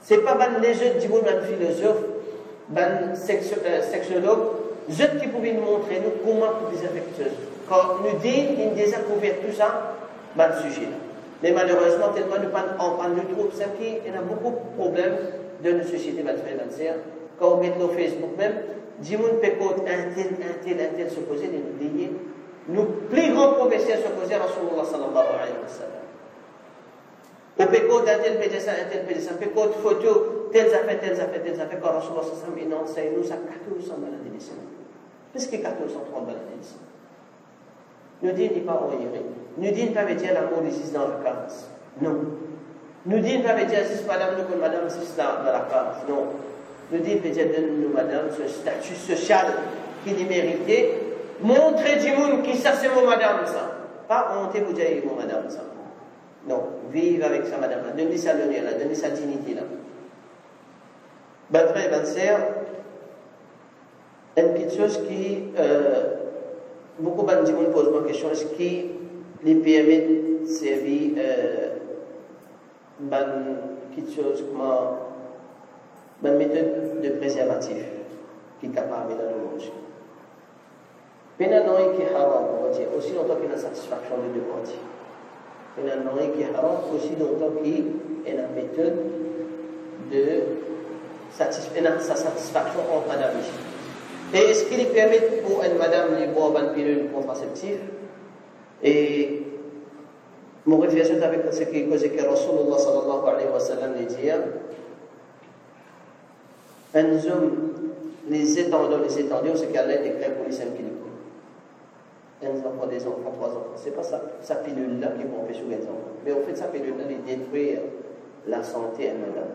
C'est pas les jeux de philosophes, sexologues, jeux qui pouvaient nous montrer nous comment pour les affectueuses. Quand nous dit, ils déjà couvert tout ça, dans le sujet. Mais malheureusement, tellement nous en parle du tout, c'est qu'il y a beaucoup de problèmes de nos sociétés financières. Quand on met nos Facebook même, dis-moi, un tel se poser, nous oublier. Nos plus grands professeurs se poser à Rasulullah sallallahu alayhi wa sallam. Au péco d'un tel pédessin, un tel pédessin, péco de photo, telles affaires, quand Rasulullah sallallahu alayhi wa sallam enseigne nous à 1400 maladies d'islam. Qu'est-ce que 1430 maladies d'islam? Nous dit, il n'est pas orienté. Nous dit, il ne peut pas dire l'amour existe dans la case. Non. Nous dit, il ne peut pas dire, si madame, nous, que madame, si c'est dans la case. Non. Nous dit, il peut dire, donne-nous, madame, ce statut social qu'il est mérité. Montrez du monde qui ça, c'est mon madame, ça. Pas honte, vous dire, mon madame, ça. Non, vive avec sa madame, donnez sa l'honneur, donnez sa dignité là. Ben frère, ben sœur, une petite chose qui, beaucoup de gens me posent la question, est-ce qui les permet de servir une petite chose comme une méthode de préservatif qui est capable de nous manger. Pénanoï qui est haram, on va dire, aussi longtemps qu'il y a la satisfaction de deux parties. Il y a un qui est haram aussi longtemps qu'il y a une méthode de sa satisfaction en madame. Et est-ce qu'il permet pour une madame de boire une pilule contraceptive? Et mon réflexion avec ce que Rasulullah sallallahu alayhi wa sallam dit, un homme, les étendus, c'est qu'Allah déclare pour les 5 kilos. Un enfant, des enfants, 3 enfants. C'est pas sa pilule-là qui va empêcher les enfants. Mais en fait, sa pilule-là, il détruit la santé à madame.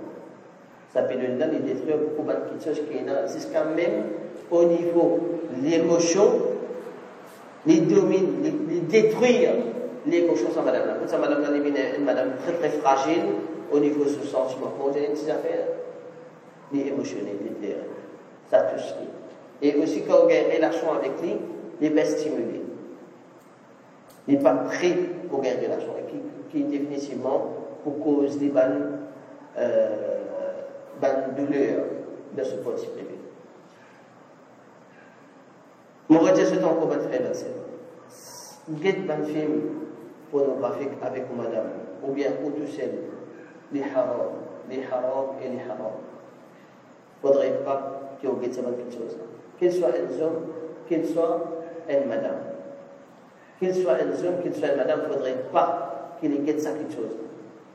Sa pilule-là, il détruit beaucoup de choses qui est là. C'est quand même au niveau de l'émotion, il domine, il détruit l'émotion de madame. Comme ça, madame, elle est une madame très très fragile au niveau de ce sentiment. Quand on a une petite affaire, il est émotionnel, il est ça touche lui. Et aussi, quand on a une relation avec lui, il est bien stimulé. Il n'est pas prêt pour gagner l'argent, qui définitivement pour cause des bonnes douleurs de ce petit privé. Mon rejet ce temps pour votre frère, c'est guette un film pornographique avec madame, ou bien ou tout seul, les haram et les haram. Il ne faudrait pas qu'il y ait cette chose. Qu'il soit un homme, qu'il soit une madame. Qu'il soit un homme, qu'il soit une madame, il ne faudrait pas qu'il ait ça quelque chose.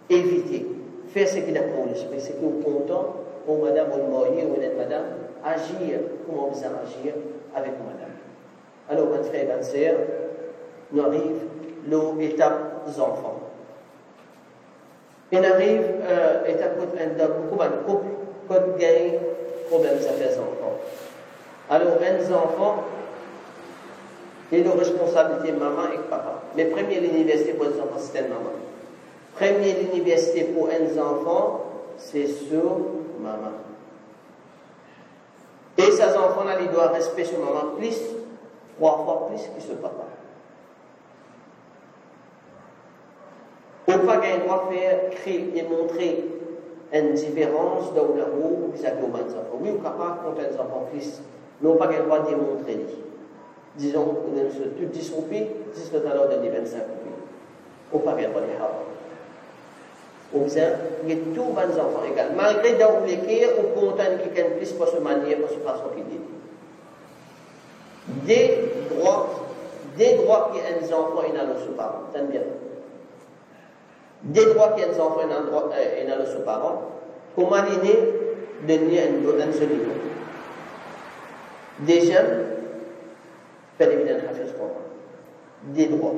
Éviter. Faire ce qu'il a pour l'esprit. C'est qu'il est content pour madame ou une mariée ou une madame, agir comme on veut agir avec madame. Alors, mon frère et ma sœur, nous arrive l'étape des enfants. Il arrive étape beaucoup de couples qui gagnent problème de faire des enfants. Alors, un enfant, il a la responsabilité de maman et de papa. Mais première l'université pour les enfants, c'est une maman. Première l'université pour un enfant, c'est sur maman. Et ces enfants-là, ils doivent respecter sur maman plus, 3 fois plus que sur papa. Pourquoi il doit faire, créer et montrer une différence dans l'amour vis-à-vis aux enfants? Oui, ou capable contre les enfants plus, mais on n'a pas le droit de démontrer. Disons, tout disrupé, c'est tout à l'heure de 25 000. On n'a pas le droit de faire. On dit, il y a tous les enfants égaux. Malgré dans les cas, on compte quelqu'un plus pour se manier, pour se façon qu'il dit. Des droits qui ont des enfants et dans leurs parents. T'aimes bien. Des droits qui ont des enfants et dans leurs parents. Comment il est donner un solino. Deuxième, faire évidemment Hafiz Coran. Des droits.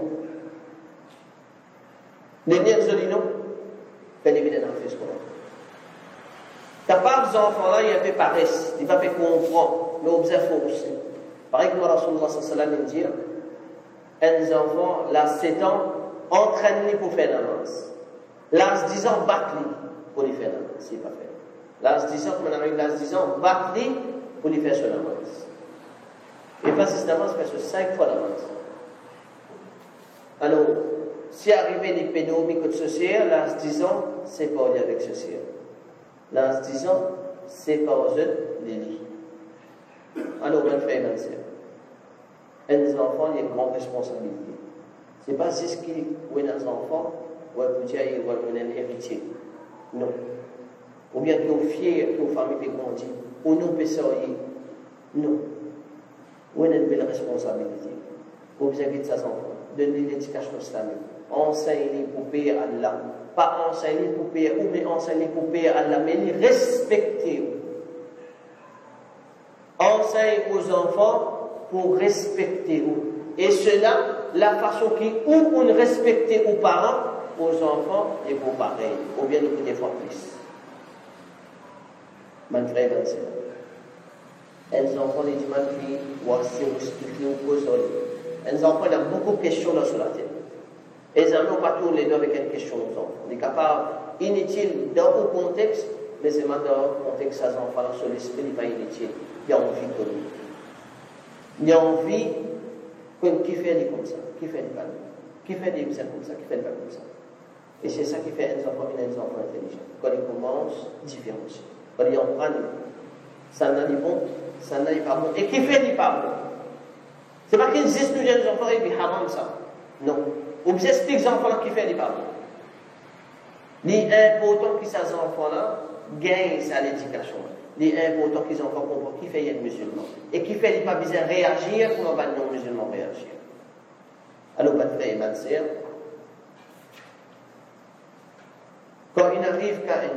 Donner un solino, faire évidemment Hafiz Coran. Capable, ces enfants-là, il a fait paresse, il va faire comprendre, mais observe aussi. Pareil que Rasulullah sallallahu alayhi wa sallam dit, un enfant, là, 7 ans, entraîne-les pour faire la namaz. Là, 10 ans, bat-les pour les faire la namaz, s'il n'est pas fait. Là, 10 ans, comme on a dit, 10 ans, bat-les pour les faire sur la namaz. Et pas si la namaz, fait sur 5 fois la namaz. Alors, si arrivé des pédophiles de social, là, 10 ans, c'est pas lié avec social. Là, 10 ans, c'est pas aux autres, les lits. Alors, ben frère, ben sœur, les enfants, il y a une grande responsabilité. Ce n'est pas juste qu'ils ont un enfant, ou un petit, ou un héritier. Non. Ou bien qu'ils sont fiers, que la famille peut grandir, ou non, peut s'orienter. Non. Ou une belle responsabilité. Vous besoin de ses enfants, donner l'éducation islamique, enseigner pour payer Allah. Pas enseigner pour payer ou, mais enseigner pour payer Allah, mais les respecter. Enseigne aux enfants pour respecter eux. Et cela, la façon qui ou on respecte aux parents, aux enfants, est pour pareil, ou bien nous des fois plus. Mon frère, mon sœur. Les enfants, les gens qui voici respecter aux poseurs. Les enfants, il y a beaucoup de questions dans la tête. Et les enfants, pas tous les deux avec une question aux enfants. On est capable, inutile dans le contexte, mais c'est maintenant dans le contexte, ces enfants-là, sur l'esprit, il n'est pas inutile. Il y a envie de lui. Il y a envie qui fait des comme ça, qui fait des pas qui fait des bizarres comme ça, qui fait des pas comme ça. Et c'est ça qui fait un enfant intelligent. Quand il commence, différencier. Quand il en prend, ça n'a pas bon, ça n'a pas bon. Et qui fait des pas bon. C'est pas qu'ils disent que les enfants, ils haram ça. Non. Ou bien c'est les enfants qui fait des pas bon. L'important que ces enfants-là gagnent sa l'éducation. L'important qu'ils ont encore compris qui fait être musulman. Et qui fait pas besoin de réagir pour les non-musulmans réagir. Alors, pas de frère et ma sœur, quand il n'arrive qu'à un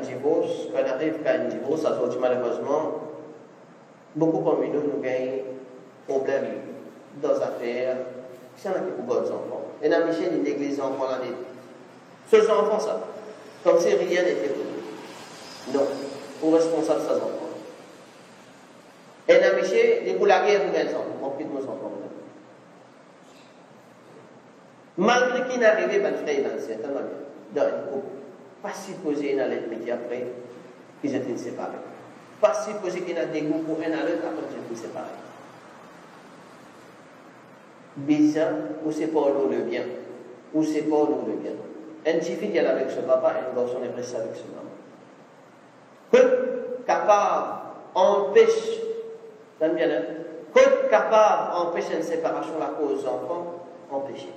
divorce, ça se malheureusement, beaucoup parmi nous avons des problèmes dans les affaires, qui sont pour d'autres enfants. Et dans Michel, il néglige les enfants là. Ces enfants, ça, comme si rien n'était pour nous. Non, pour responsable de ces enfants. Et dans Michel, il pour la guerre pour les enfants, compris nos enfants. Malgré qu'il n'arrivait pas de frère, dans une couple, pas supposé dans l'être après qu'ils étaient séparés. Pas supposé qu'il y a des goûts pour un à l'autre après qu'ils étaient séparés. Bizarre, ou c'est pas l'eau le bien, ou c'est pas l'eau le bien. Un petit fille qui est avec ce papa, un garçon est resté avec ce maman. Que capable empêche, que capable empêcher une séparation la cause des enfants, empêcher.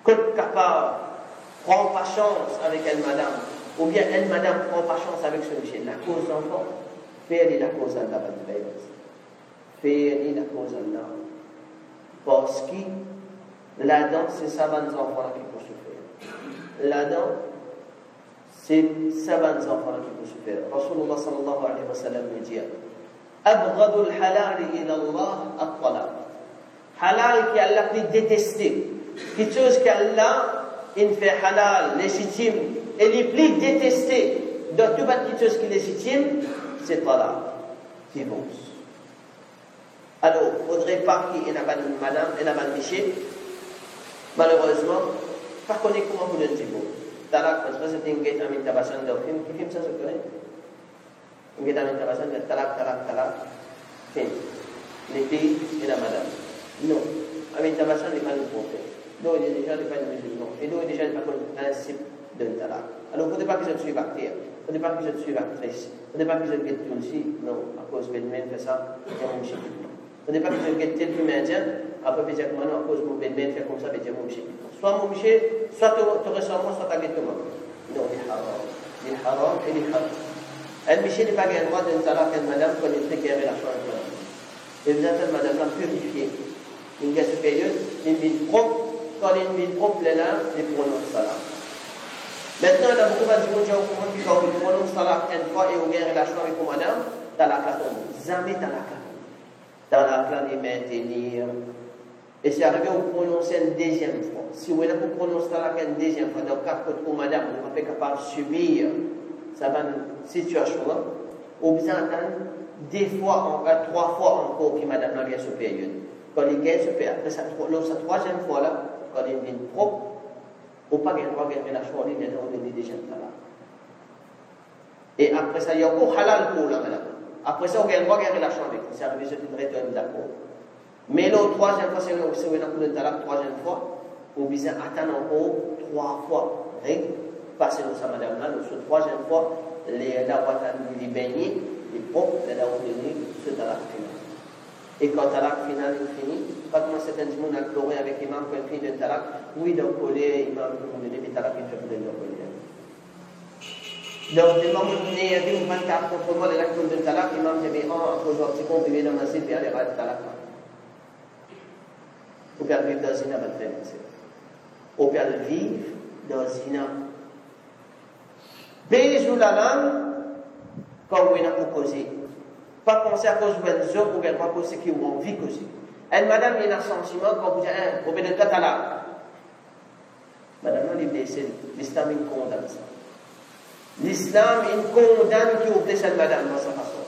Que capable prend pas chance avec elle madame, ou bien elle madame prend pas chance avec celui-ci, la cause d'enfant, faire la cause d'Allah, faire la cause d'Allah. Parce que là-dedans, c'est ça 20 enfants qui peuvent souffrir. Là-dedans, c'est ça 20 enfants qui peuvent souffrir. Rasulullah sallallahu alayhi wa sallam nous dit Abghadul halal ila Allah at-talaq. Halal qui Allah peut détester. Quelque chose qu'Allah il fait halal, légitime, et les plus détesté de tout quelque chose qui est légitime, c'est talaq, divorce. Alors, il ne faudrait pas qu'il y ait une madame, une Michel, malheureusement, pas connaître comment vous le divorce. Talaq, parce que c'est une guette à Mintabasan de film, qui filme ça se connaît? Une guette à Mintabasan de talaq, film. Les filles et la madame. Non, à Mintabasan n'est pas le prophète. Donc, il y a déjà des pas de musulmans. Et donc, il y a déjà des principe de talaq. Alors, il ne faudrait pas que je suis bactère. Il ne faudrait pas que je suis actrice. Il ne faudrait pas que je guette tout aussi. Non, à cause de mes fait ça, il y a un chic. Il ne faudrait pas que je guette tel plus indien. Après, je vais dire que maintenant, à cause de mon bébé, fait comme ça, je vais dire mon chic. Soit mon miché, soit tu ressens moi, soit tu guettes moi. Non, il est haram. Il est haram et il est haram. Un miché n'est pas le droit de talaq à une madame quand il fait guérir la chose. Et vous êtes une madame là purifiée. Une guette supérieure, une vie propre. Quand il y a une vie propre, là, c'est pour notre salam. Maintenant, il y a beaucoup de gens qui prononcent talak une fois et ont une relation avec madame, talak la tombe. Jamais talak la tombe. Talak la les maintenir. Et c'est arrivé à prononcer une deuxième fois. Si vous avez prononcé talak une deuxième fois, dans le cas où madame n'est pas capable de subir cette situation-là, ou bien attendre deux fois, trois fois encore que madame n'a bien supérieur. Quand il gagne supérieur, après cette troisième fois-là, quand il vient propre, ou pas qu'il doit gagner la choix, il vient de donner des jeunes là. Et après ça, il y a encore halal pour la madame. Après ça, on doit gagner la choix avec. C'est arrivé, je te retourne d'accord. Mais la troisième fois, c'est on a coulé de la troisième fois, ou bien attendre encore trois fois. Passer dans sa madame là, la troisième fois, la boîte les baignés, les propres, elle a obtenu ce talak final. Et quand le talak final est fini, pas comme certains gens ont pleuré avec l'imam quand il finit le talak, oui, donc coller, l'imam nous donne des talak, il fait pour les coller. Donc, l'imam nous dit, il y a une 24 contre moi, les actes de talak, l'imam dit, ah, faut jouer un petit peu, on peut dans la zip et aller à le talak. Ou bien vivre dans une abattre, ou bien vivre dans une Béjou la langue, quand vous avez causé. Pas penser à cause de vous ou bien pas cause qui vous envie causer. Et madame, il y a un sentiment quand vous dites, vous avez de là. Madame, elle est blessée. L'islam, il condamne ça. L'islam, il condamne qui vous blesse madame dans sa façon.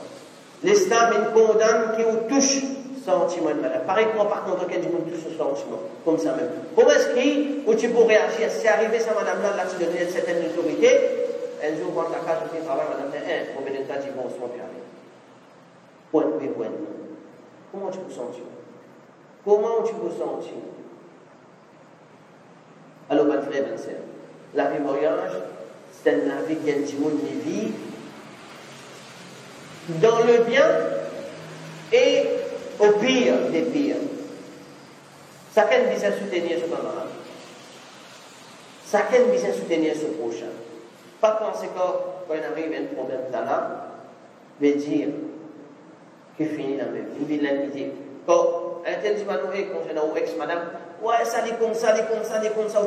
L'islam, il condamne qui vous touche sentiment de madame. Pareil, moi, par contre, quand je me touche ce sentiment, comme ça même. Comment est-ce que tu peux réagir? Si arrivé ça, madame, là, tu donnes une certaine autorité. Un jour, quand la cage de travail, madame dit, pour venir de bon soin, puis aller. Point. Comment tu peux sentir? Comment tu peux sentir? Alors, ma frère, ma sœur, la vie mariage, c'est une vie qui a du monde qui vit dans le bien et au pire des pires. Chacun vient soutenir son camarade. Chacun vient soutenir son prochain. Pas penser que quand il arrive un problème là, veut dire qu'il finit la même. Il vit l'amitié. Quand un tel dit, quand j'ai un ex-madame, ouais, ça dit comme ça, ou tu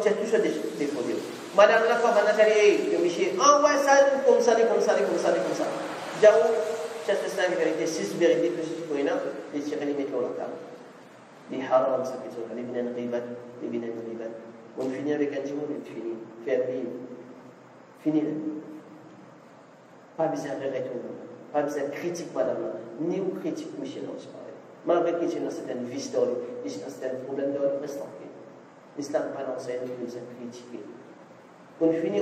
as tout ça des faux. Madame, là, quand on a dit, Michel, ah ouais, ça dit comme ça. J'avoue, c'est la vérité, 6 vérités que je suis là, les tirer les mettre au local. Les haram, ça fait ça, les binanes ribat. On finit avec un dimanche, on finit, faire vivre. Fini. Pas besoin de retourner. Pas besoin de critiquer madame. Ni ou critique Michel. Malgré que c'est une vie d'homme, c'est un problème d'homme, reste tranquille. L'islam pas l'enseigne, il nous a critiqué. On finit.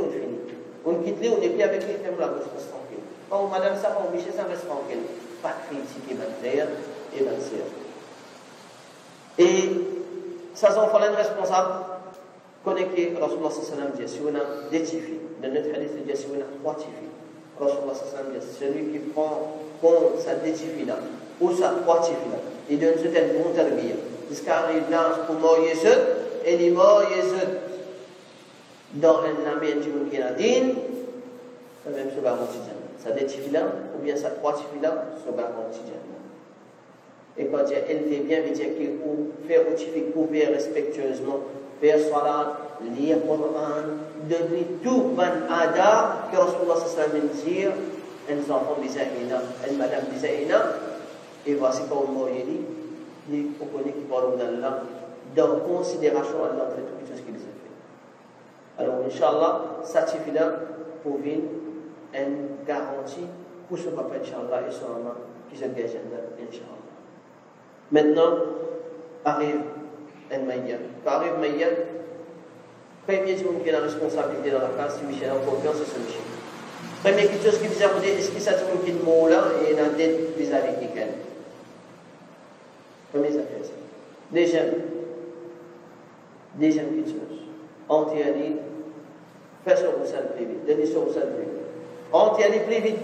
On quitte les, on est bien avec les femmes là, reste tranquille. Quand madame ça va, Michel, ça reste tranquille. Pas critiquer ma frère et ma sœur. Et ça, c'est un responsable. Connecté, Rasulullah sallallahu alayhi wa sallam dit, si on a des tifis, dans notre hadith, il dit, si on a 3 tifis, Rasulullah sallallahu alayhi wa sallam dit, celui qui prend sa des tifis-là, ou sa 3 tifis-là, il donne ce tel bon tarbiya. Jusqu'à arriver là, pour mourir et il mourir dans un ambiance qui est din, ça même se garantit jamais. Sa des tifis-là, ou bien sa 3 tifis-là, se garantit jamais. Et quand il est élevé bien, il dit qu'il faut faire au tifi couvert respectueusement, faire salat, lire le Coran, donner tout ban ada que Rasulullah sallallahu alayhi wa sallam dit, un enfant bisaïna, une madame bisaïna, et voici quand on mourit, il faut connaître qui parle d'Allah, dans considération Allah fait tout ce qu'il a fait. Alors, Inch'Allah, ça suffit là pour vivre une garantie pour ce papa, Inch'Allah, et son maman qui se gage Inch'Allah. Maintenant, arrive un maïa. Quand arrive maïa, premier qui a la responsabilité dans la classe, c'est Michel, en confiance, c'est Michel. Première chose qui vous a dit, est-ce que ça dit qu'il y a un mot là et il y a des vis-à-vis qui gagnent. Première affaire, ça. Deuxième chose. Anti-Ali, fais sur vous ça plus vite. Donnez sur vous ça plus vite. Anti-Ali plus vite.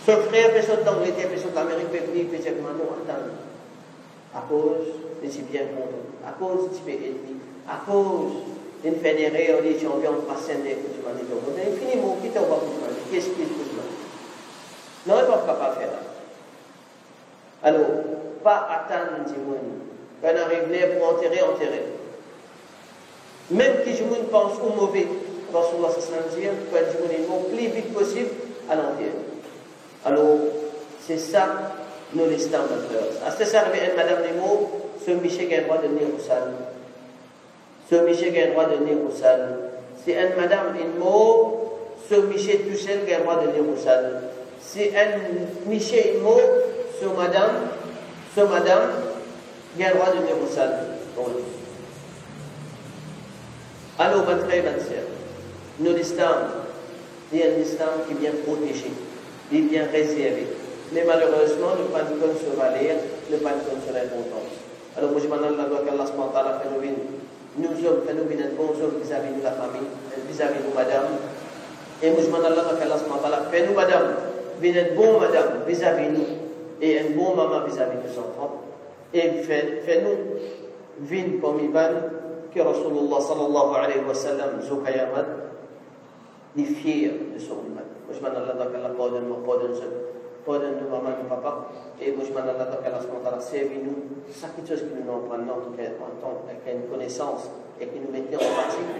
Ce frère fait son d'Angleterre, fait son d'Amérique, fait venir, fait dire, non, attends. À cause de ce bien content, à cause de ce ennemi, à cause d'une fédérée, on dit, tu en viens de passer des coups de main. On dit, infiniment, qui t'en va pour toi? Qu'est-ce qu'il faut de main? Non, il ne va pas faire ça. Alors, pas attendre du monde. Quand on arrive là pour enterrer. Même que le monde pense au mauvais, Rasulullah sallallahu alayhi wa sallam dit, quand je les mots, plus vite possible à l'enterre. Alors, c'est ça, nous les standards. À ce ça, madame les mots, ce Michel a le droit de venir au salle. Ce Michel a le droit de venir au salle. Si un madame une mot, ce Michel tout seul a le droit de venir au salle. Si un Michel une mot, ce madame a le droit de venir au salle. Alors, ma frère, ma sœur, nous l'islam, il y a un islam qui est bien protégé, il est bien réservé. Mais malheureusement, le panicon se va lire, le panicon se l'importance. Alors, moi, je m'en Allah qu'Allah SWT fait nous hommes, fait nous un bon homme vis-à-vis de la famille, vis-à-vis de madame. Et moi, je m'en Allah qu'Allah SWT fait nous madame, un bon madame vis-à-vis de nous, et un bon maman vis-à-vis de ses enfants. Et fait nous, vin comme Ivan, que Rasulullah sallallahu alayhi wa sallam, Zukayamat, est fier de son iman. Moi, je m'en Allah qu'Allah pardonne nous, maman et papa, et moi, je m'en Allah qu'Allah servi nous, chaque chose que nous nous apprenons, en tant qu'une connaissance, et qui nous mettons en pratique.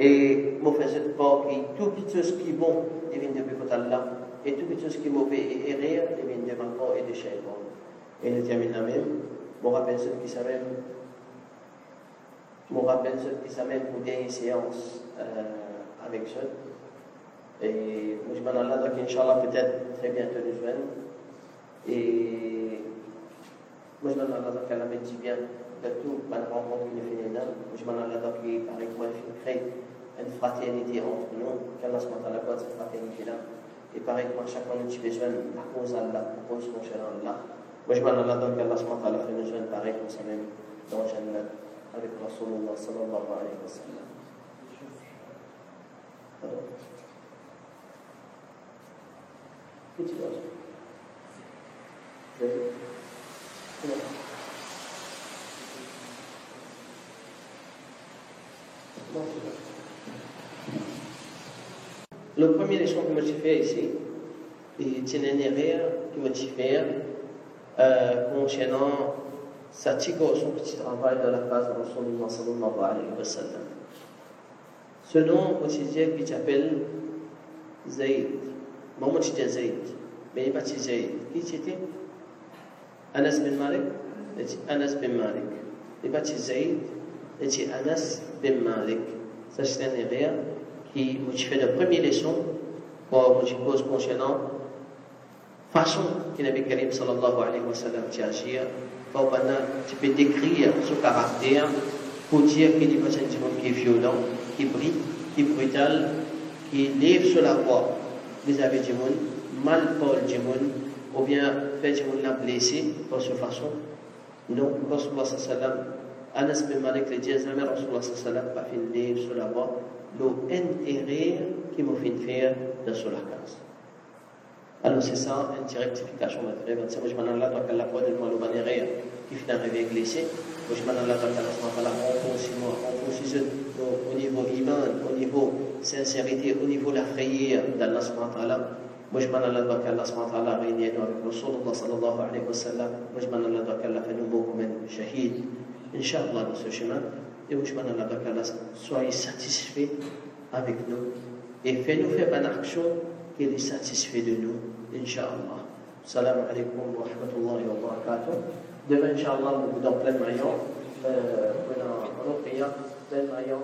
Et moi, je fais pas que tout chose qui est bon, il vient de côté Allah, et tout chose qui est mauvais et erreur, il vient de Manko et de Shaitan. Et nous terminons la même, je me rappelle ceux qui savent. Je me rappelle ceux qui s'amènent pour des séances avec ceux. Et je m'en Allah, donc Inch'Allah, peut-être très bientôt nous joindre. Et moi, je m'en Allah, donc Allah me dit bien de tout, ma rencontre qui nous fait là. Je m'en Allah, donc avec moi, il crée une fraternité entre nous, qu'Allah se mette à la cause de cette fraternité-là. Et pareil, moi, chacun nous dit besoin de la cause Allah, la cause mon cher Allah. Moi, je m'en Allah, donc Allah se mette à la fait nous joindre pareil comme ça même dans le Jannah. Avec Rasulullah sallallahu alayhi wa sallam. Petit oiseau. Le premier leçon que je fais ici, c'est une erreur que je fais concernant Satiko, son petit travail dans la case de Rasulullah sallallahu alayhi wa sallam. Ce nom quotidien qui s'appelle Zayd. Maman c'était Zayd, mais il n'est pas Zayd. Qui c'était? Anas bin Malik. Anas bin Malik. Il n'est pas Zayd, c'est Anas bin Malik. Ça c'est une erreur qui me fait la première leçon pour me pose concernant façon que Nabi Karim sallallahu alayhi wa sallam agit. Tu peux décrire son caractère pour dire qu'il est un sentiment qui est violent, qui brille, qui est brutal, qui lève sur la voie vis-à-vis du monde, mal parle du monde, ou bien fait du monde la blessé par cette façon. Non, Rasulullah sallam, Anas bin Malik le dit, jamais Rasulullah sallam pas fait lève sur la voie, l'intérêt qui m'a fait faire dans sur la case. Alors c'est ça, une rectification matérielle. C'est moi je m'en Allah donc Allah peut de moi le bannière qui finit avec glissé. Moi je m'en Allah donc Allah on au niveau iman, au niveau sincérité, au niveau la prière d'Allah subhanahu wa ta'ala. Moi je m'en Allah donc Allah subhanahu wa ta'ala réuni avec Rasulullah sallallahu alayhi wa sallam. Moi je m'en Allah donc Allah fait nous beaucoup comme shahid. Inch'Allah dans ce chemin. Et moi je m'en Allah donc Allah soyez satisfait avec nous et fais-nous faire une action qu'il est satisfait de nous, Inch'Allah. Salam alaikum wa rahmatullahi wa barakatuh. Demain, Inch'Allah, nous vous dans plein maillon, plein maillon.